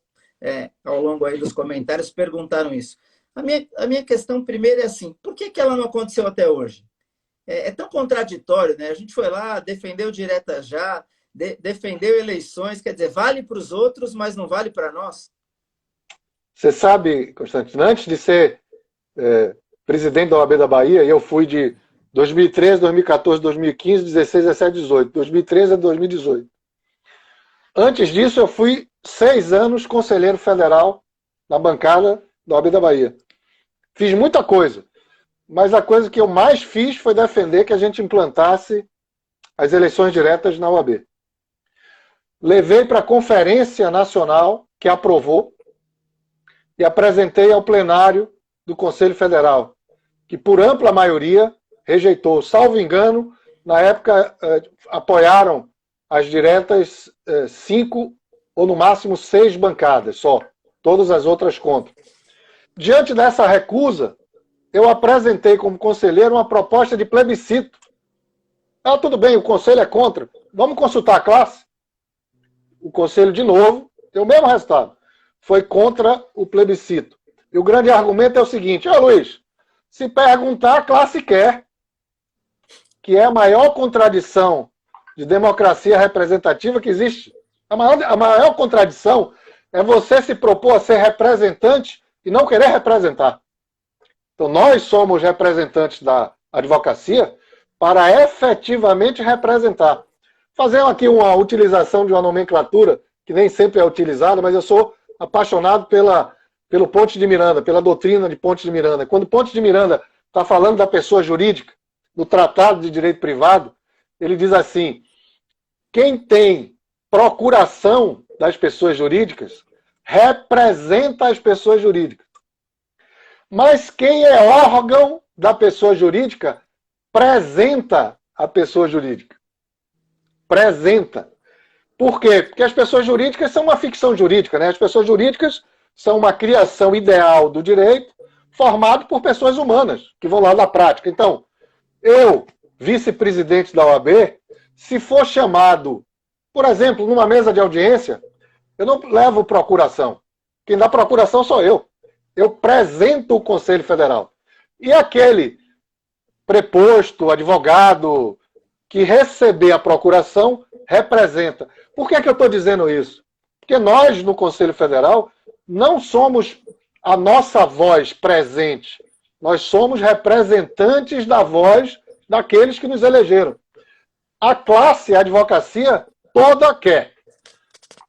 ao longo aí dos comentários, perguntaram isso. A minha questão primeiro é assim, por que ela não aconteceu até hoje? É tão contraditório, né? A gente foi lá, defendeu direta já, defendeu eleições, quer dizer, vale para os outros, mas não vale para nós? Você sabe, Constantino, antes de ser presidente da OAB da Bahia, eu fui de 2013, 2014, 2015, 16, 17, 18. 2013 a 2018. Antes disso, eu fui 6 anos conselheiro federal na bancada da OAB da Bahia. Fiz muita coisa, mas a coisa que eu mais fiz foi defender que a gente implantasse as eleições diretas na OAB. Levei para a Conferência Nacional, que aprovou, e apresentei ao plenário do Conselho Federal, que por ampla maioria rejeitou. Salvo engano, na época apoiaram as diretas 5 ou no máximo 6 bancadas só, todas as outras contra. Diante dessa recusa, eu apresentei como conselheiro uma proposta de plebiscito. Tudo bem, o conselho é contra, vamos consultar a classe? O conselho, de novo, tem o mesmo resultado. Foi contra o plebiscito. E o grande argumento é o seguinte: Luiz, se perguntar, a classe quer. Que é a maior contradição de democracia representativa que existe. A maior contradição é você se propor a ser representante e não querer representar. Então, nós somos representantes da advocacia para efetivamente representar. Fazer aqui uma utilização de uma nomenclatura que nem sempre é utilizada, mas eu sou apaixonado pelo Ponte de Miranda, pela doutrina de Ponte de Miranda. Quando Ponte de Miranda está falando da pessoa jurídica, do Tratado de Direito Privado, ele diz assim: quem tem procuração das pessoas jurídicas representa as pessoas jurídicas. Mas quem é órgão da pessoa jurídica presenta a pessoa jurídica. Presenta. Por quê? Porque as pessoas jurídicas são uma ficção jurídica, né? As pessoas jurídicas são uma criação ideal do direito formado por pessoas humanas, que vão lá na prática. Então, eu, vice-presidente da OAB, se for chamado, por exemplo, numa mesa de audiência, eu não levo procuração. Quem dá procuração sou eu. Eu apresento o Conselho Federal. E aquele preposto, advogado, que receber a procuração, representa. Por que é que eu estou dizendo isso? Porque nós, no Conselho Federal, não somos a nossa voz presente. Nós somos representantes da voz daqueles que nos elegeram. A classe, a advocacia, toda quer.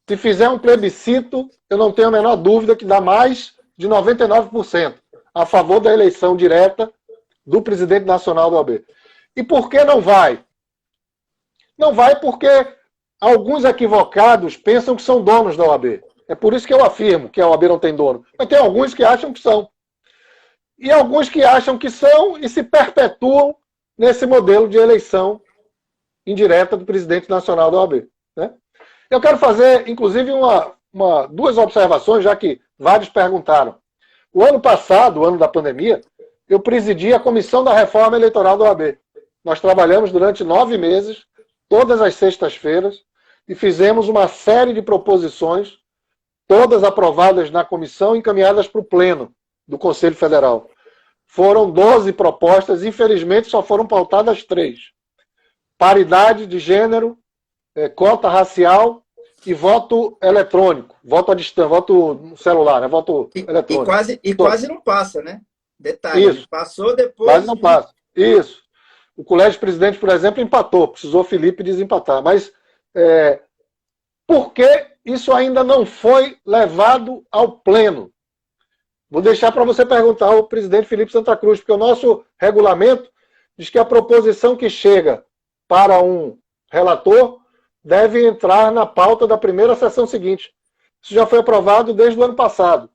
Se fizer um plebiscito, eu não tenho a menor dúvida que dá mais de 99% a favor da eleição direta do presidente nacional da OAB. E por que não vai? Não vai porque alguns equivocados pensam que são donos da OAB. É por isso que eu afirmo que a OAB não tem dono. Mas tem alguns que acham que são. E alguns que acham que são e se perpetuam nesse modelo de eleição indireta do presidente nacional da OAB. Né? Eu quero fazer, inclusive, duas observações, já que vários perguntaram. O ano passado, o ano da pandemia, eu presidi a Comissão da Reforma Eleitoral da OAB. Nós trabalhamos durante 9 meses, todas as sextas-feiras, e fizemos uma série de proposições, todas aprovadas na comissão e encaminhadas para o Pleno do Conselho Federal. Foram 12 propostas, infelizmente só foram pautadas 3. Paridade de gênero, cota racial e voto eletrônico, voto à distância, voto no celular, né? Voto eletrônico. Quase não passa, né? Detalhe, isso. Passou depois... Quase não passa. Isso. O Colégio Presidente, por exemplo, empatou, precisou Felipe desempatar. Mas por que isso ainda não foi levado ao Pleno? Vou deixar para você perguntar ao presidente Felipe Santa Cruz, porque o nosso regulamento diz que a proposição que chega para um relator deve entrar na pauta da primeira sessão seguinte. Isso já foi aprovado desde o ano passado.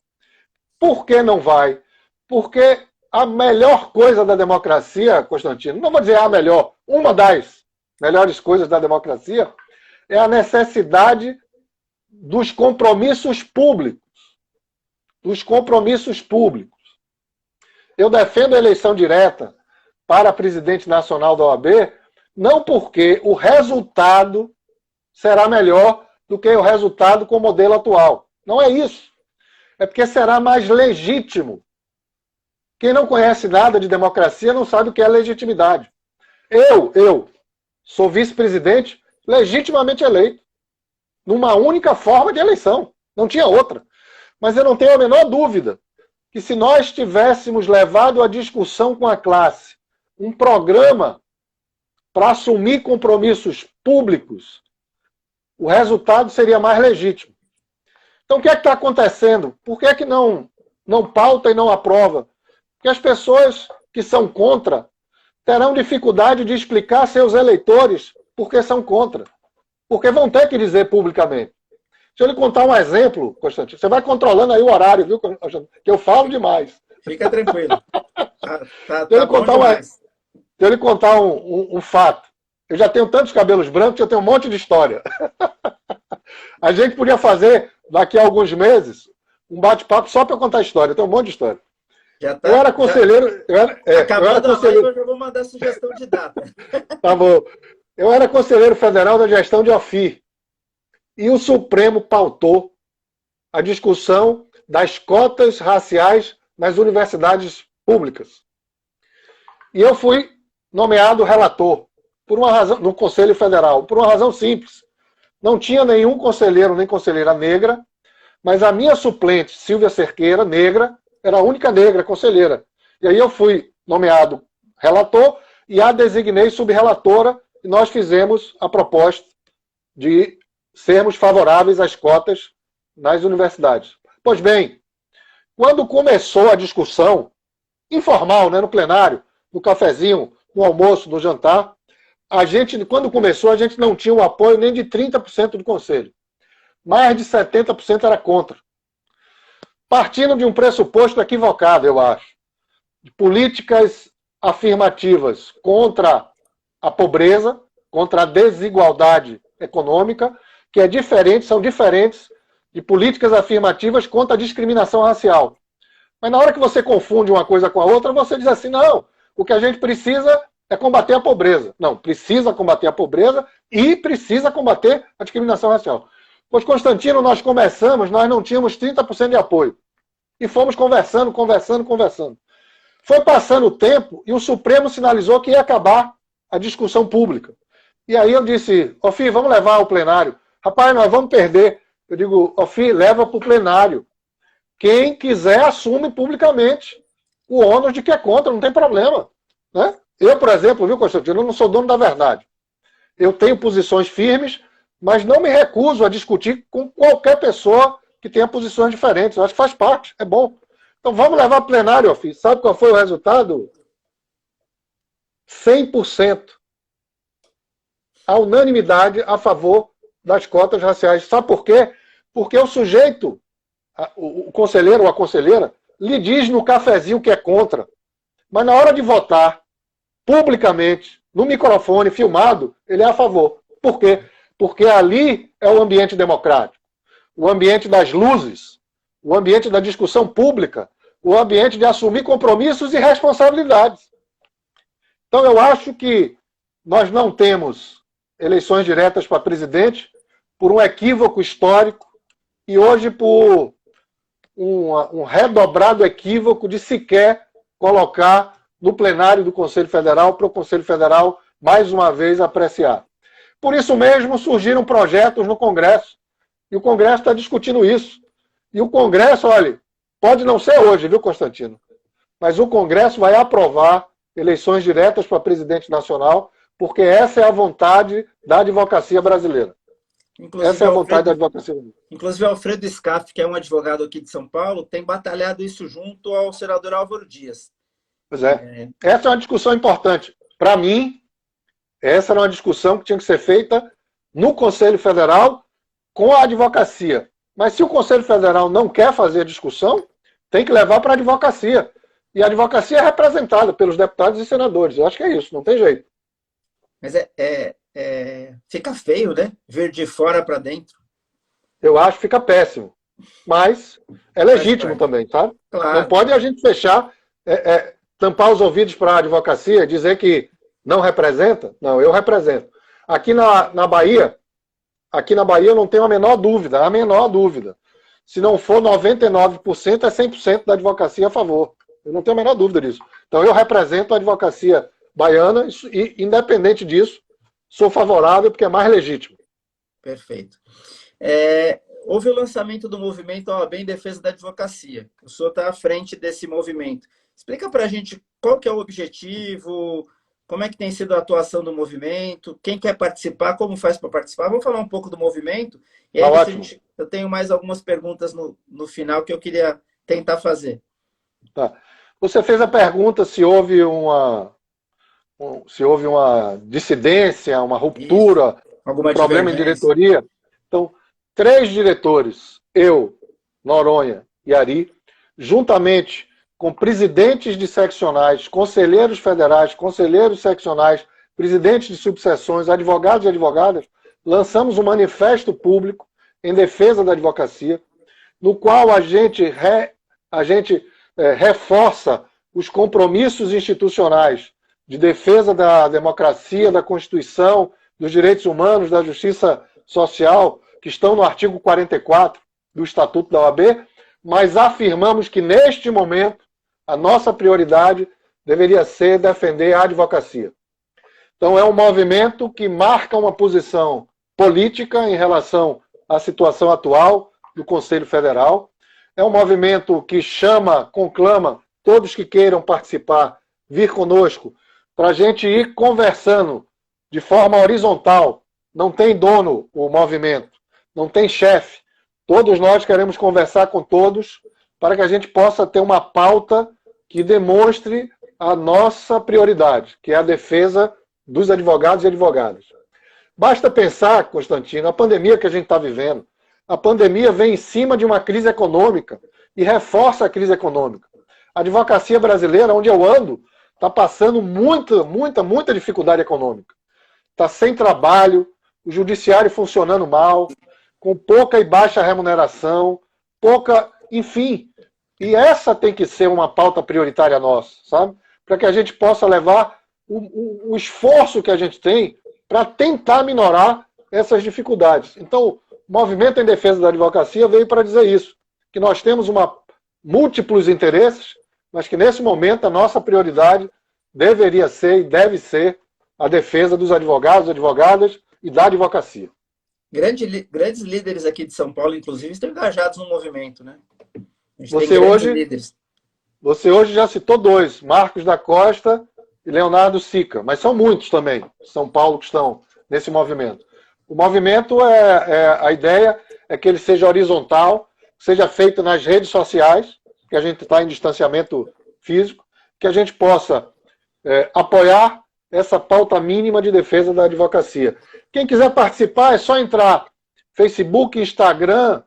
Por que não vai? Porque a melhor coisa da democracia, Constantino, não vou dizer a melhor, uma das melhores coisas da democracia é a necessidade dos compromissos públicos. Dos compromissos públicos. Eu defendo a eleição direta para presidente nacional da OAB, não porque o resultado será melhor do que o resultado com o modelo atual. Não é isso. É porque será mais legítimo. Quem não conhece nada de democracia não sabe o que é legitimidade. Eu sou vice-presidente legitimamente eleito, numa única forma de eleição. Não tinha outra. Mas eu não tenho a menor dúvida que se nós tivéssemos levado a discussão com a classe um programa para assumir compromissos públicos, o resultado seria mais legítimo. Então, o que é que está acontecendo? Por que é que não pauta e não aprova? Porque as pessoas que são contra terão dificuldade de explicar a seus eleitores por que são contra. Porque vão ter que dizer publicamente. Deixa eu lhe contar um exemplo, Constantino. Você vai controlando aí o horário, viu, que eu falo demais. Fica tranquilo. Deixa eu lhe contar um fato. Eu já tenho tantos cabelos brancos que eu tenho um monte de história. A gente podia fazer, daqui a alguns meses, um bate-papo só para contar história. Eu tenho um monte de história. Eu era conselheiro... Acabando a live, eu já vou mandar sugestão de data. Tá bom. Eu era conselheiro federal da gestão de OFI. E o Supremo pautou a discussão das cotas raciais nas universidades públicas. E eu fui nomeado relator por uma razão, no Conselho Federal, por uma razão simples. Não tinha nenhum conselheiro nem conselheira negra Mas a minha suplente, Silvia Cerqueira, negra, era a única negra conselheira. E aí eu fui nomeado relator e a designei subrelatora, e nós fizemos a proposta de sermos favoráveis às cotas nas universidades. Pois bem, quando começou a discussão, informal, né, no plenário, no cafezinho, no almoço, no jantar, quando começou, a gente não tinha o apoio nem de 30% do Conselho. Mais de 70% era contra. Partindo de um pressuposto equivocado, eu acho, de políticas afirmativas contra a pobreza, contra a desigualdade econômica, que são diferentes de políticas afirmativas contra a discriminação racial. Mas na hora que você confunde uma coisa com a outra, você diz assim, não, o que a gente precisa é combater a pobreza. Não, precisa combater a pobreza e precisa combater a discriminação racial. Pois, Constantino, nós não tínhamos 30% de apoio. E fomos conversando. Foi passando o tempo e o Supremo sinalizou que ia acabar a discussão pública. E aí eu disse, Fih, vamos levar ao plenário. Rapaz, nós vamos perder. Eu digo, Fih, leva para o plenário. Quem quiser assume publicamente o ônus de que é contra, não tem problema. Né? Eu, por exemplo, viu, Constantino, eu não sou dono da verdade. Eu tenho posições firmes, mas não me recuso a discutir com qualquer pessoa que tenha posições diferentes. Eu acho que faz parte, é bom. Então vamos levar para o plenário, Fih. Sabe qual foi o resultado? 100%. A unanimidade a favor das cotas raciais. Sabe por quê? Porque o sujeito, o conselheiro ou a conselheira, lhe diz no cafezinho que é contra. Mas na hora de votar, publicamente, no microfone, filmado, ele é a favor. Por quê? Porque ali é o ambiente democrático, o ambiente das luzes, o ambiente da discussão pública, o ambiente de assumir compromissos e responsabilidades. Então eu acho que nós não temos eleições diretas para presidente por um equívoco histórico e hoje por um redobrado equívoco de sequer colocar no plenário do Conselho Federal para o Conselho Federal, mais uma vez, apreciar. Por isso mesmo surgiram projetos no Congresso e o Congresso está discutindo isso. E o Congresso, olha, pode não ser hoje, viu, Constantino? Mas o Congresso vai aprovar eleições diretas para presidente nacional, porque essa é a vontade da advocacia brasileira. Inclusive, essa é a vontade da advocacia brasileira. Inclusive, Alfredo Scaff, que é um advogado aqui de São Paulo, tem batalhado isso junto ao senador Álvaro Dias. Pois é. Essa é uma discussão importante. Para mim, essa era uma discussão que tinha que ser feita no Conselho Federal com a advocacia. Mas se o Conselho Federal não quer fazer a discussão, tem que levar para a advocacia. E a advocacia é representada pelos deputados e senadores. Eu acho que é isso, não tem jeito. Mas fica feio, né? Ver de fora para dentro. Eu acho que fica péssimo. Mas é legítimo também, tá? Claro. Não pode a gente fechar, tampar os ouvidos para a advocacia, dizer que não representa. Não, eu represento. Aqui na Bahia eu não tenho a menor dúvida. Se não for 99%, é 100% da advocacia a favor. Eu não tenho a menor dúvida disso. Então eu represento a advocacia baiana e, independente disso, sou favorável porque é mais legítimo. Perfeito. Houve o lançamento do movimento OAB em defesa da advocacia. O senhor está à frente desse movimento. Explica para a gente qual que é o objetivo, como é que tem sido a atuação do movimento, quem quer participar, como faz para participar. Vamos falar um pouco do movimento. E aí eu tenho mais algumas perguntas no final que eu queria tentar fazer. Tá. Você fez a pergunta se houve uma dissidência, uma ruptura, um problema em diretoria. Então, 3 diretores, eu, Noronha e Ari, juntamente com presidentes de seccionais, conselheiros federais, conselheiros seccionais, presidentes de subseções, advogados e advogadas, lançamos um manifesto público em defesa da advocacia, no qual a gente reforça os compromissos institucionais de defesa da democracia, da Constituição, dos direitos humanos, da justiça social, que estão no artigo 44 do Estatuto da OAB, mas afirmamos que, neste momento, a nossa prioridade deveria ser defender a advocacia. Então, é um movimento que marca uma posição política em relação à situação atual, do Conselho Federal. É um movimento que chama, conclama todos que queiram participar, vir conosco, para a gente ir conversando de forma horizontal. Não tem dono o movimento, não tem chefe. Todos nós queremos conversar com todos para que a gente possa ter uma pauta que demonstre a nossa prioridade, que é a defesa dos advogados e advogadas. Basta pensar, Constantino, a pandemia que a gente está vivendo. A pandemia vem em cima de uma crise econômica e reforça a crise econômica. A advocacia brasileira, onde eu ando, está passando muita dificuldade econômica. Está sem trabalho, o judiciário funcionando mal, com pouca e baixa remuneração, enfim. E essa tem que ser uma pauta prioritária nossa, sabe? Para que a gente possa levar o esforço que a gente tem para tentar minorar essas dificuldades. Então, o Movimento em Defesa da Advocacia veio para dizer isso, que nós temos múltiplos interesses, mas que nesse momento a nossa prioridade deveria ser e deve ser a defesa dos advogados, advogadas e da advocacia. Grandes líderes aqui de São Paulo, inclusive, estão engajados no movimento, né? A gente Você hoje já citou dois, Marcos da Costa e Leonardo Sica, mas são muitos também, São Paulo, que estão nesse movimento. O movimento, a ideia é que ele seja horizontal, seja feito nas redes sociais, que a gente está em distanciamento físico, que a gente possa apoiar essa pauta mínima de defesa da advocacia. Quem quiser participar é só entrar Facebook, Instagram,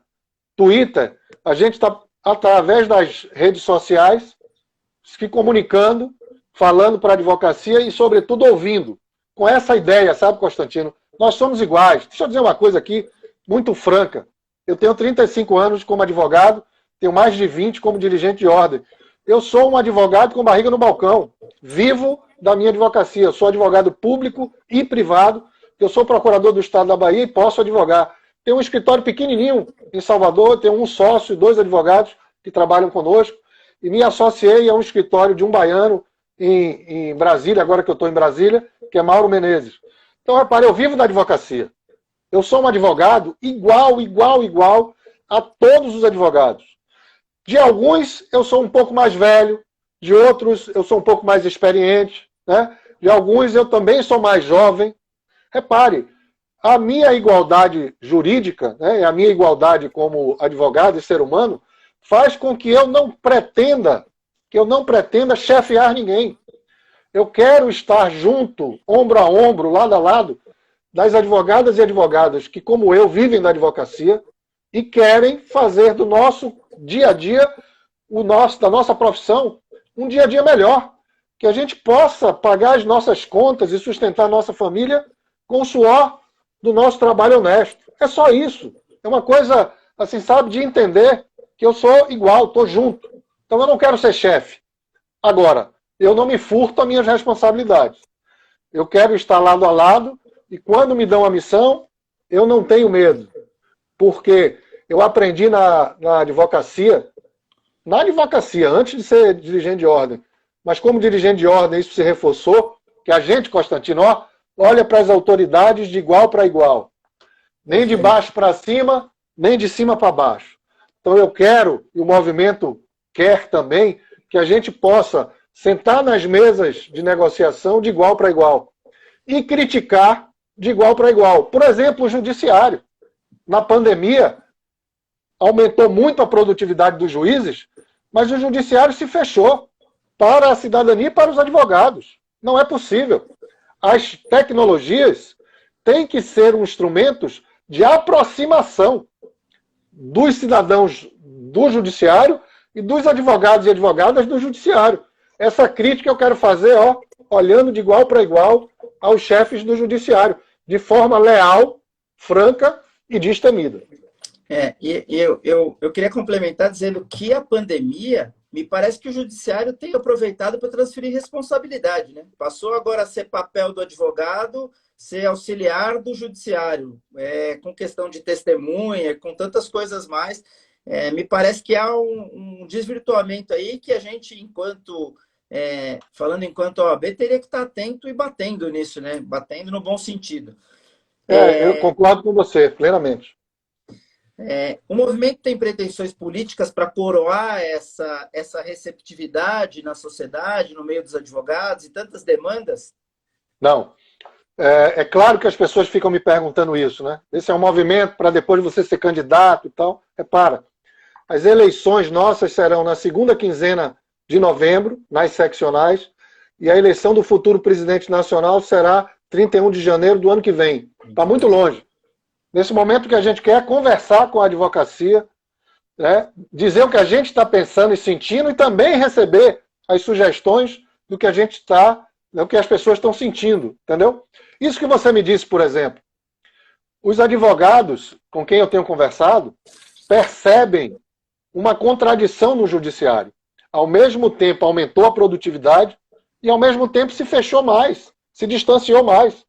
Twitter. A gente está, através das redes sociais, se comunicando, falando para a advocacia e, sobretudo, ouvindo. Com essa ideia, sabe, Constantino? Nós somos iguais. Deixa eu dizer uma coisa aqui, muito franca. Eu tenho 35 anos como advogado, tenho mais de 20 como dirigente de ordem. Eu sou um advogado com barriga no balcão. Vivo da minha advocacia. Eu sou advogado público e privado. Eu sou procurador do Estado da Bahia e posso advogar. Tenho um escritório pequenininho em Salvador, tenho um sócio e 2 advogados que trabalham conosco. E me associei a um escritório de um baiano em Brasília, agora que eu estou em Brasília, que é Mauro Menezes. Então, repare, eu vivo da advocacia. Eu sou um advogado igual a todos os advogados. De alguns, eu sou um pouco mais velho, de outros, eu sou um pouco mais experiente, né? De alguns, eu também sou mais jovem. Repare, a minha igualdade jurídica, né, a minha igualdade como advogado e ser humano, faz com que eu não pretenda chefiar ninguém. Eu quero estar junto, ombro a ombro, lado a lado, das advogadas e advogados que, como eu, vivem da advocacia e querem fazer do nosso dia a dia, da nossa profissão, um dia a dia melhor. Que a gente possa pagar as nossas contas e sustentar a nossa família com o suor do nosso trabalho honesto. É só isso. É uma coisa, assim, sabe, de entender que eu sou igual, estou junto. Então eu não quero ser chefe. Agora, eu não me furto as minhas responsabilidades. Eu quero estar lado a lado e quando me dão a missão, eu não tenho medo. Porque eu aprendi na advocacia, antes de ser dirigente de ordem, mas como dirigente de ordem isso se reforçou, que a gente, Constantino, olha para as autoridades de igual para igual. Nem de baixo para cima, nem de cima para baixo. Então eu quero, e o movimento quer também, que a gente possa sentar nas mesas de negociação de igual para igual e criticar de igual para igual. Por exemplo, o judiciário. Na pandemia, aumentou muito a produtividade dos juízes, mas o judiciário se fechou para a cidadania e para os advogados. Não é possível. As tecnologias têm que ser instrumentos de aproximação dos cidadãos do judiciário e dos advogados e advogadas do judiciário. Essa crítica eu quero fazer, olhando de igual para igual aos chefes do judiciário, de forma leal, franca e destemida. Eu queria complementar dizendo que a pandemia, me parece que o judiciário tem aproveitado para transferir responsabilidade, né? Passou agora a ser papel do advogado, ser auxiliar do judiciário, com questão de testemunha, com tantas coisas mais. Me parece que há um desvirtuamento aí que a gente, falando enquanto OAB, teria que estar atento e batendo nisso, né? Batendo no bom sentido. Eu concordo com você, plenamente. O movimento tem pretensões políticas para coroar essa receptividade na sociedade, no meio dos advogados e tantas demandas? Não. É claro que as pessoas ficam me perguntando isso, né? Esse é um movimento para depois de você ser candidato e tal. As eleições nossas serão na segunda quinzena de novembro, nas seccionais, e a eleição do futuro presidente nacional será 31 de janeiro do ano que vem. Está muito longe. Nesse momento, o que a gente quer é conversar com a advocacia, né? Dizer o que a gente está pensando e sentindo, e também receber as sugestões do que a gente está, do que as pessoas estão sentindo, entendeu? Isso que você me disse, por exemplo, os advogados com quem eu tenho conversado percebem uma contradição no judiciário. Ao mesmo tempo aumentou a produtividade e ao mesmo tempo se fechou mais, se distanciou mais.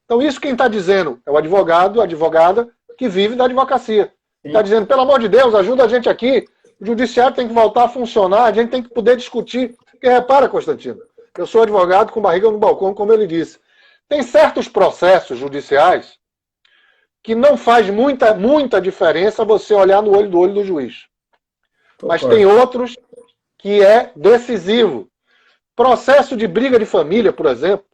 Então isso quem está dizendo é o advogado, a advogada que vive da advocacia. Está dizendo, pelo amor de Deus, ajuda a gente aqui, o judiciário tem que voltar a funcionar, a gente tem que poder discutir. Porque repara, Constantino, eu sou advogado com barriga no balcão, como ele disse. Tem certos processos judiciais que não faz muita diferença você olhar no olho do juiz. Mas tem outros que é decisivo. Processo de briga de família, por exemplo,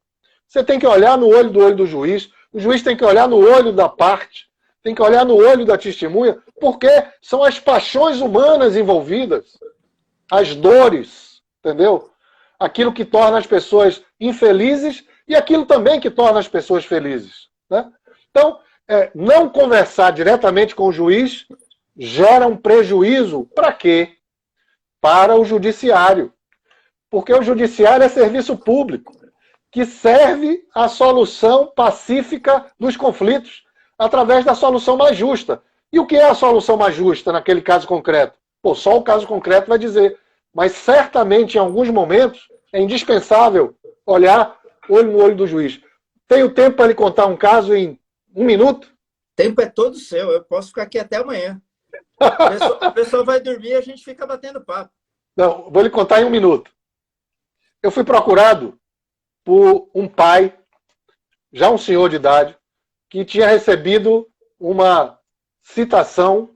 você tem que olhar no olho do juiz, o juiz tem que olhar no olho da parte, tem que olhar no olho da testemunha, porque são as paixões humanas envolvidas, as dores, entendeu? Aquilo que torna as pessoas infelizes e aquilo também que torna as pessoas felizes, né? Então, não conversar diretamente com o juiz gera um prejuízo para quê? Para o judiciário. Porque o judiciário é serviço público, que serve à solução pacífica dos conflitos, através da solução mais justa. E o que é a solução mais justa naquele caso concreto? Pô, só o caso concreto vai dizer. Mas certamente, em alguns momentos, é indispensável olhar olho no olho do juiz. Tenho tempo para lhe contar um caso em 1 minuto? O tempo é todo seu, eu posso ficar aqui até amanhã. A pessoa vai dormir e a gente fica batendo papo. Não, vou lhe contar em 1 minuto. Eu fui procurado por um pai, já um senhor de idade, que tinha recebido uma citação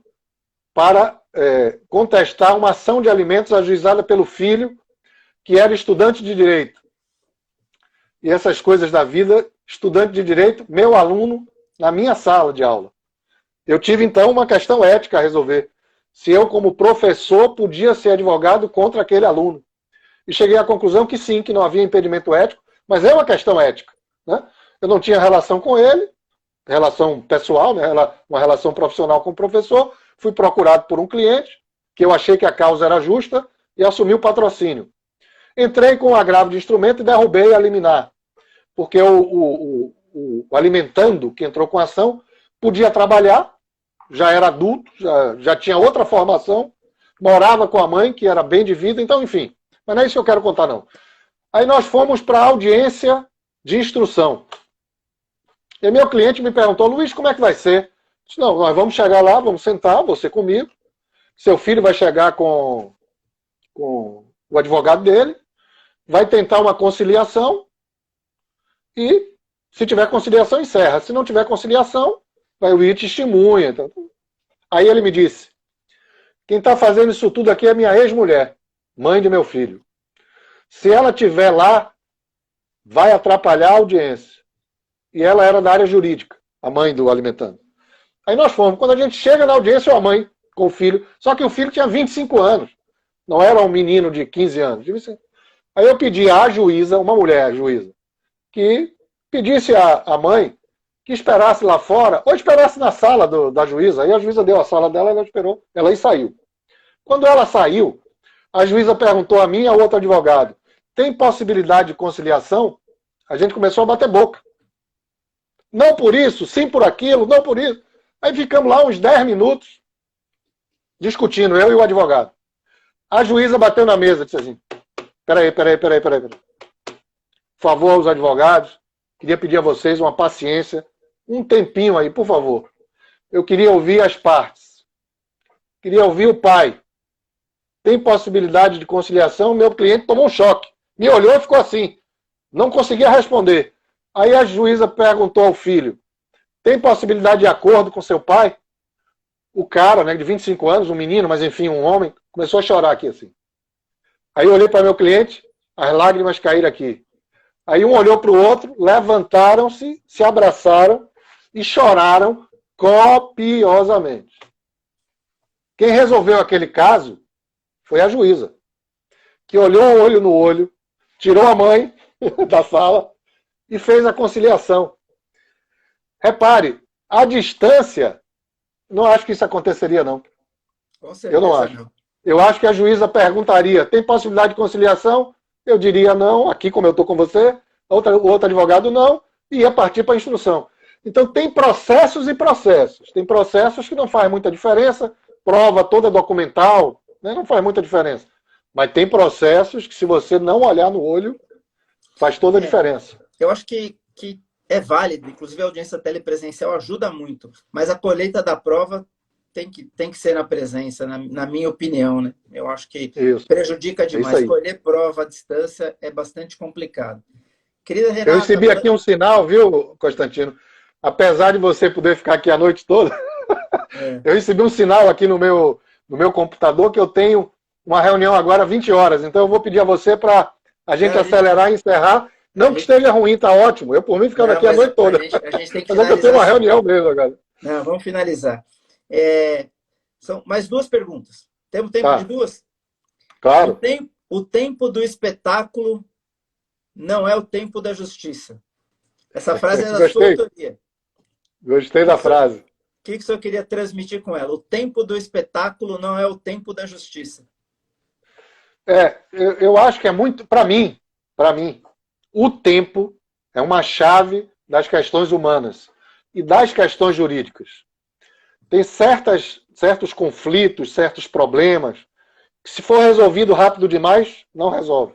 para contestar uma ação de alimentos ajuizada pelo filho, que era estudante de direito. E essas coisas da vida, estudante de direito, meu aluno, na minha sala de aula. Eu tive, então, uma questão ética a resolver. Se eu, como professor, podia ser advogado contra aquele aluno. E cheguei à conclusão que sim, que não havia impedimento ético, mas é uma questão ética, né? Eu não tinha relação com ele, relação pessoal, né? Uma relação profissional com o professor. Fui procurado por um cliente, que eu achei que a causa era justa, e assumi o patrocínio. Entrei com o agravo de instrumento e derrubei a liminar. Porque o alimentando, que entrou com a ação, podia trabalhar, já era adulto, já tinha outra formação, morava com a mãe, que era bem de vida, então, enfim. Mas não é isso que eu quero contar, não. Aí nós fomos para a audiência de instrução. E meu cliente me perguntou, Luiz, como é que vai ser? Eu disse, não, nós vamos chegar lá, vamos sentar, você comigo. Seu filho vai chegar com o advogado dele, vai tentar uma conciliação e, se tiver conciliação, encerra. Se não tiver conciliação, vai ouvir testemunha. Então. Aí ele me disse, quem está fazendo isso tudo aqui é minha ex-mulher, mãe de meu filho. Se ela estiver lá, vai atrapalhar a audiência. E ela era da área jurídica, a mãe do alimentando. Aí nós fomos. Quando a gente chega na audiência, a mãe com o filho. Só que o filho tinha 25 anos. Não era um menino de 15 anos. Aí eu pedi à juíza, uma mulher juíza, que pedisse à mãe que esperasse lá fora, ou esperasse na sala da juíza. Aí a juíza deu a sala dela, ela esperou, ela aí saiu. Quando ela saiu, a juíza perguntou a mim e a outro advogado, tem possibilidade de conciliação? A gente começou a bater boca. Não por isso, sim por aquilo, não por isso. Aí ficamos lá uns 10 minutos discutindo, eu e o advogado. A juíza bateu na mesa e disse assim, peraí. Por favor, aos advogados, queria pedir a vocês uma paciência, um tempinho aí, por favor. Eu queria ouvir as partes. Queria ouvir o pai. Tem possibilidade de conciliação? Meu cliente tomou um choque. Me olhou e ficou assim. Não conseguia responder. Aí a juíza perguntou ao filho, tem possibilidade de acordo com seu pai? o cara, né, de 25 anos, um menino, mas enfim, um homem, começou a chorar aqui assim. Aí eu olhei para meu cliente, as lágrimas caíram aqui. Aí um olhou para o outro, levantaram-se, se abraçaram e choraram copiosamente. Quem resolveu aquele caso foi a juíza, que olhou o olho no olho, tirou a mãe da sala e fez a conciliação. Repare, à distância, não acho que isso aconteceria, não. Com certeza Eu não acho. não. Eu acho que a juíza perguntaria, tem possibilidade de conciliação? Eu diria não, aqui como eu estou com você, o outro advogado não, e ia partir para a instrução. Então tem processos e processos. Tem processos que não faz muita diferença, prova toda documental, né, não faz muita diferença. Mas tem processos que se você não olhar no olho, faz toda a diferença. Eu acho que é válido, inclusive a audiência telepresencial ajuda muito, mas a colheita da prova tem que ser na presença, na minha opinião, né? Eu acho que Isso. prejudica demais. Colher prova à distância é bastante complicado. Querida Renata... Eu recebi aqui um sinal, viu, Constantino? Apesar de você poder ficar aqui a noite toda, eu recebi um sinal aqui no meu computador que eu tenho uma reunião agora às 20 horas. Então eu vou pedir a você para a gente acelerar e encerrar. Não que esteja ruim, tá ótimo. Eu, por mim, ficando aqui a noite toda. A gente tem que finalizar. Mas é que eu tenho uma reunião mesmo agora. Não, vamos finalizar. São mais duas perguntas. Temos tempo de duas? Claro. O tempo do espetáculo não é o tempo da justiça. Essa frase é da sua autoria. Gostei da frase. O que o senhor queria transmitir com ela? O tempo do espetáculo não é o tempo da justiça. Eu acho que é muito... Para mim, o tempo é uma chave das questões humanas e das questões jurídicas. Tem certos conflitos, certos problemas, que se for resolvido rápido demais, não resolve.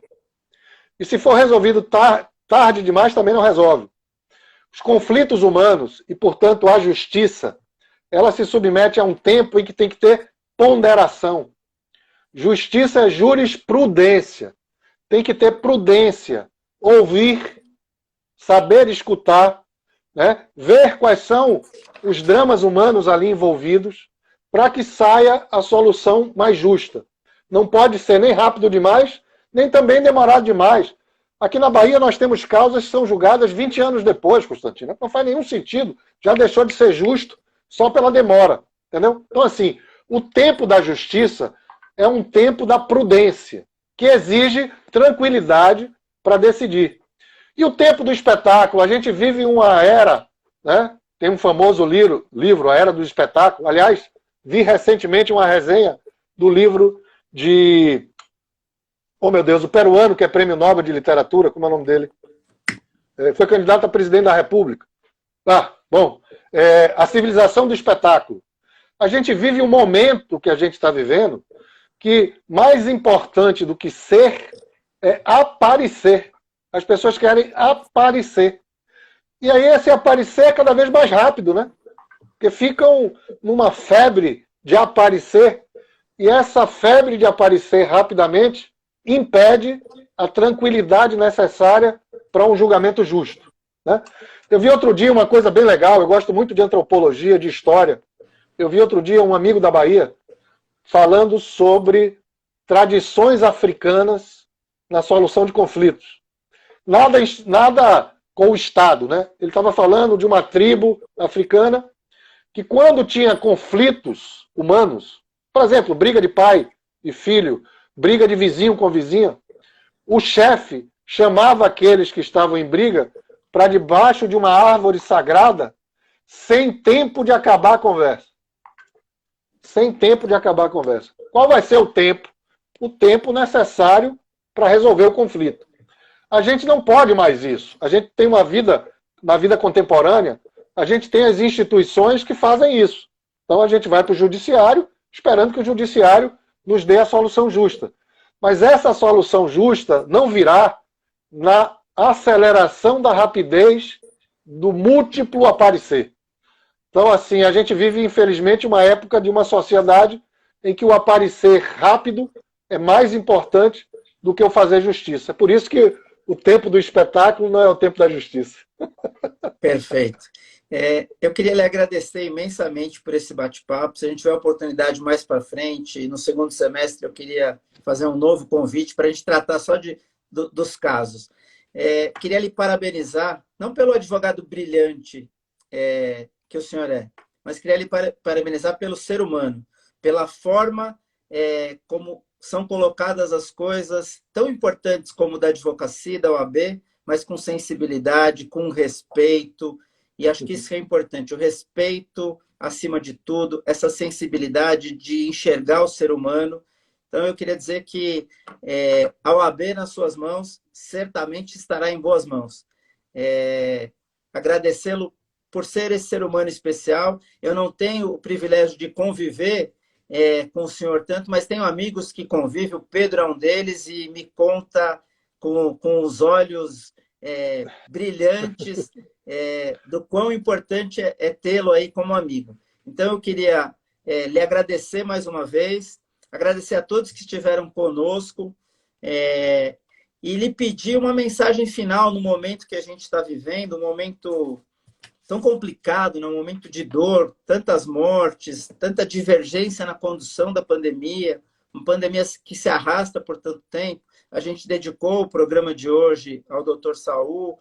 E se for resolvido tarde demais, também não resolve. Os conflitos humanos, e portanto a justiça, ela se submete a um tempo em que tem que ter ponderação. Justiça é jurisprudência. Tem que ter prudência, ouvir, saber escutar, né? Ver quais são os dramas humanos ali envolvidos, para que saia a solução mais justa. Não pode ser nem rápido demais, nem também demorado demais. Aqui na Bahia nós temos causas que são julgadas 20 anos depois, Constantino. Não faz nenhum sentido. Já deixou de ser justo só pela demora. Entendeu? Então, assim, o tempo da justiça é um tempo da prudência, que exige tranquilidade para decidir. E o tempo do espetáculo? A gente vive uma era, né? Tem um famoso livro, A Era do Espetáculo. Aliás, vi recentemente uma resenha do livro de... Oh, meu Deus, o peruano, que é prêmio Nobel de Literatura, como é o nome dele? Foi candidato a presidente da República. A Civilização do Espetáculo. A gente vive um momento que a gente está vivendo que mais importante do que ser é aparecer. As pessoas querem aparecer. E aí esse aparecer é cada vez mais rápido, né? Porque ficam numa febre de aparecer, e essa febre de aparecer rapidamente impede a tranquilidade necessária para um julgamento justo, né? Eu vi outro dia uma coisa bem legal, eu gosto muito de antropologia, de história. Eu vi outro dia um amigo da Bahia falando sobre tradições africanas na solução de conflitos. Nada com o Estado, né? Ele estava falando de uma tribo africana que, quando tinha conflitos humanos, por exemplo, briga de pai e filho, briga de vizinho com vizinha, o chefe chamava aqueles que estavam em briga para debaixo de uma árvore sagrada, sem tempo de acabar a conversa. Sem tempo de acabar a conversa. Qual vai ser o tempo? O tempo necessário para resolver o conflito. A gente não pode mais isso. A gente tem uma vida, na vida contemporânea, a gente tem as instituições que fazem isso. Então a gente vai para o judiciário, esperando que o judiciário nos dê a solução justa. Mas essa solução justa não virá na aceleração da rapidez do múltiplo aparecer. Então, assim, a gente vive, infelizmente, uma época de uma sociedade em que o aparecer rápido é mais importante do que o fazer justiça. Por isso que o tempo do espetáculo não é o tempo da justiça. Perfeito. Eu queria lhe agradecer imensamente por esse bate-papo. Se a gente tiver oportunidade mais para frente, no segundo semestre, eu queria fazer um novo convite para a gente tratar só dos casos. Queria lhe parabenizar, não pelo advogado brilhante que o senhor é, mas queria lhe parabenizar pelo ser humano, pela forma como são colocadas as coisas tão importantes como da advocacia, da OAB, mas com sensibilidade, com respeito, e acho que isso é importante, o respeito acima de tudo, essa sensibilidade de enxergar o ser humano. Então, eu queria dizer que a OAB nas suas mãos certamente estará em boas mãos. Agradecê-lo por ser esse ser humano especial. Eu não tenho o privilégio de conviver com o senhor tanto, mas tenho amigos que convivem, o Pedro é um deles, e me conta com os olhos brilhantes do quão importante é tê-lo aí como amigo. Então, eu queria lhe agradecer mais uma vez, agradecer a todos que estiveram conosco e lhe pedir uma mensagem final no momento que a gente está vivendo, um momento tão complicado, num momento de dor, tantas mortes, tanta divergência na condução da pandemia, uma pandemia que se arrasta por tanto tempo. A gente dedicou o programa de hoje ao Dr. Saul,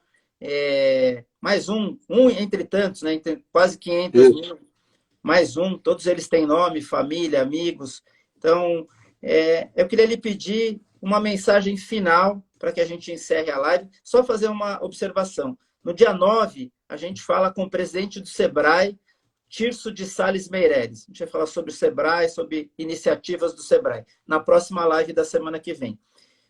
mais um entre tantos, né, quase 500 mil, mais um, todos eles têm nome, família, amigos. Então, eu queria lhe pedir uma mensagem final para que a gente encerre a live, só fazer uma observação. No dia 9, a gente fala com o presidente do SEBRAE, Tirso de Sales Meireles. A gente vai falar sobre o SEBRAE, sobre iniciativas do SEBRAE, na próxima live da semana que vem.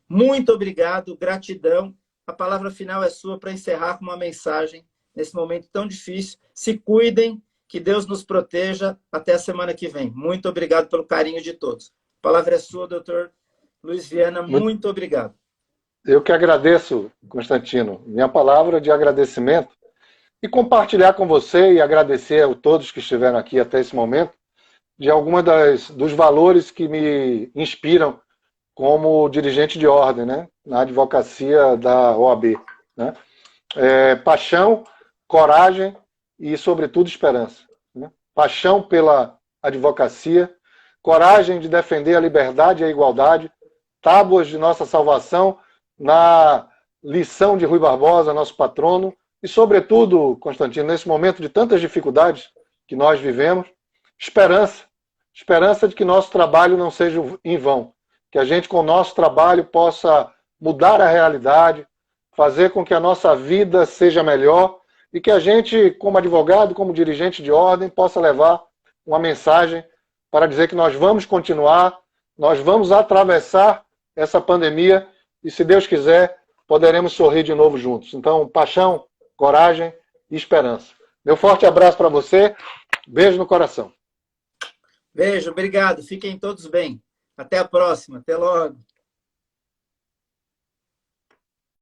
Muito obrigado, gratidão. A palavra final é sua para encerrar com uma mensagem nesse momento tão difícil. Se cuidem, que Deus nos proteja. Até a semana que vem. Muito obrigado pelo carinho de todos. A palavra é sua, doutor Luiz Viana. Muito obrigado. Eu que agradeço, Constantino. Minha palavra de agradecimento e compartilhar com você e agradecer a todos que estiveram aqui até esse momento de alguma dos valores que me inspiram como dirigente de ordem, né, na advocacia da OAB. Né? Paixão, coragem e, sobretudo, esperança. Né? Paixão pela advocacia, coragem de defender a liberdade e a igualdade, tábuas de nossa salvação na lição de Rui Barbosa, nosso patrono, e, sobretudo, Constantino, nesse momento de tantas dificuldades que nós vivemos, esperança. Esperança de que nosso trabalho não seja em vão. Que a gente, com o nosso trabalho, possa mudar a realidade, fazer com que a nossa vida seja melhor e que a gente, como advogado, como dirigente de ordem, possa levar uma mensagem para dizer que nós vamos continuar, nós vamos atravessar essa pandemia e, se Deus quiser, poderemos sorrir de novo juntos. Então, paixão, coragem e esperança. Meu forte abraço para você, beijo no coração. Beijo, obrigado. Fiquem todos bem. Até a próxima. Até logo.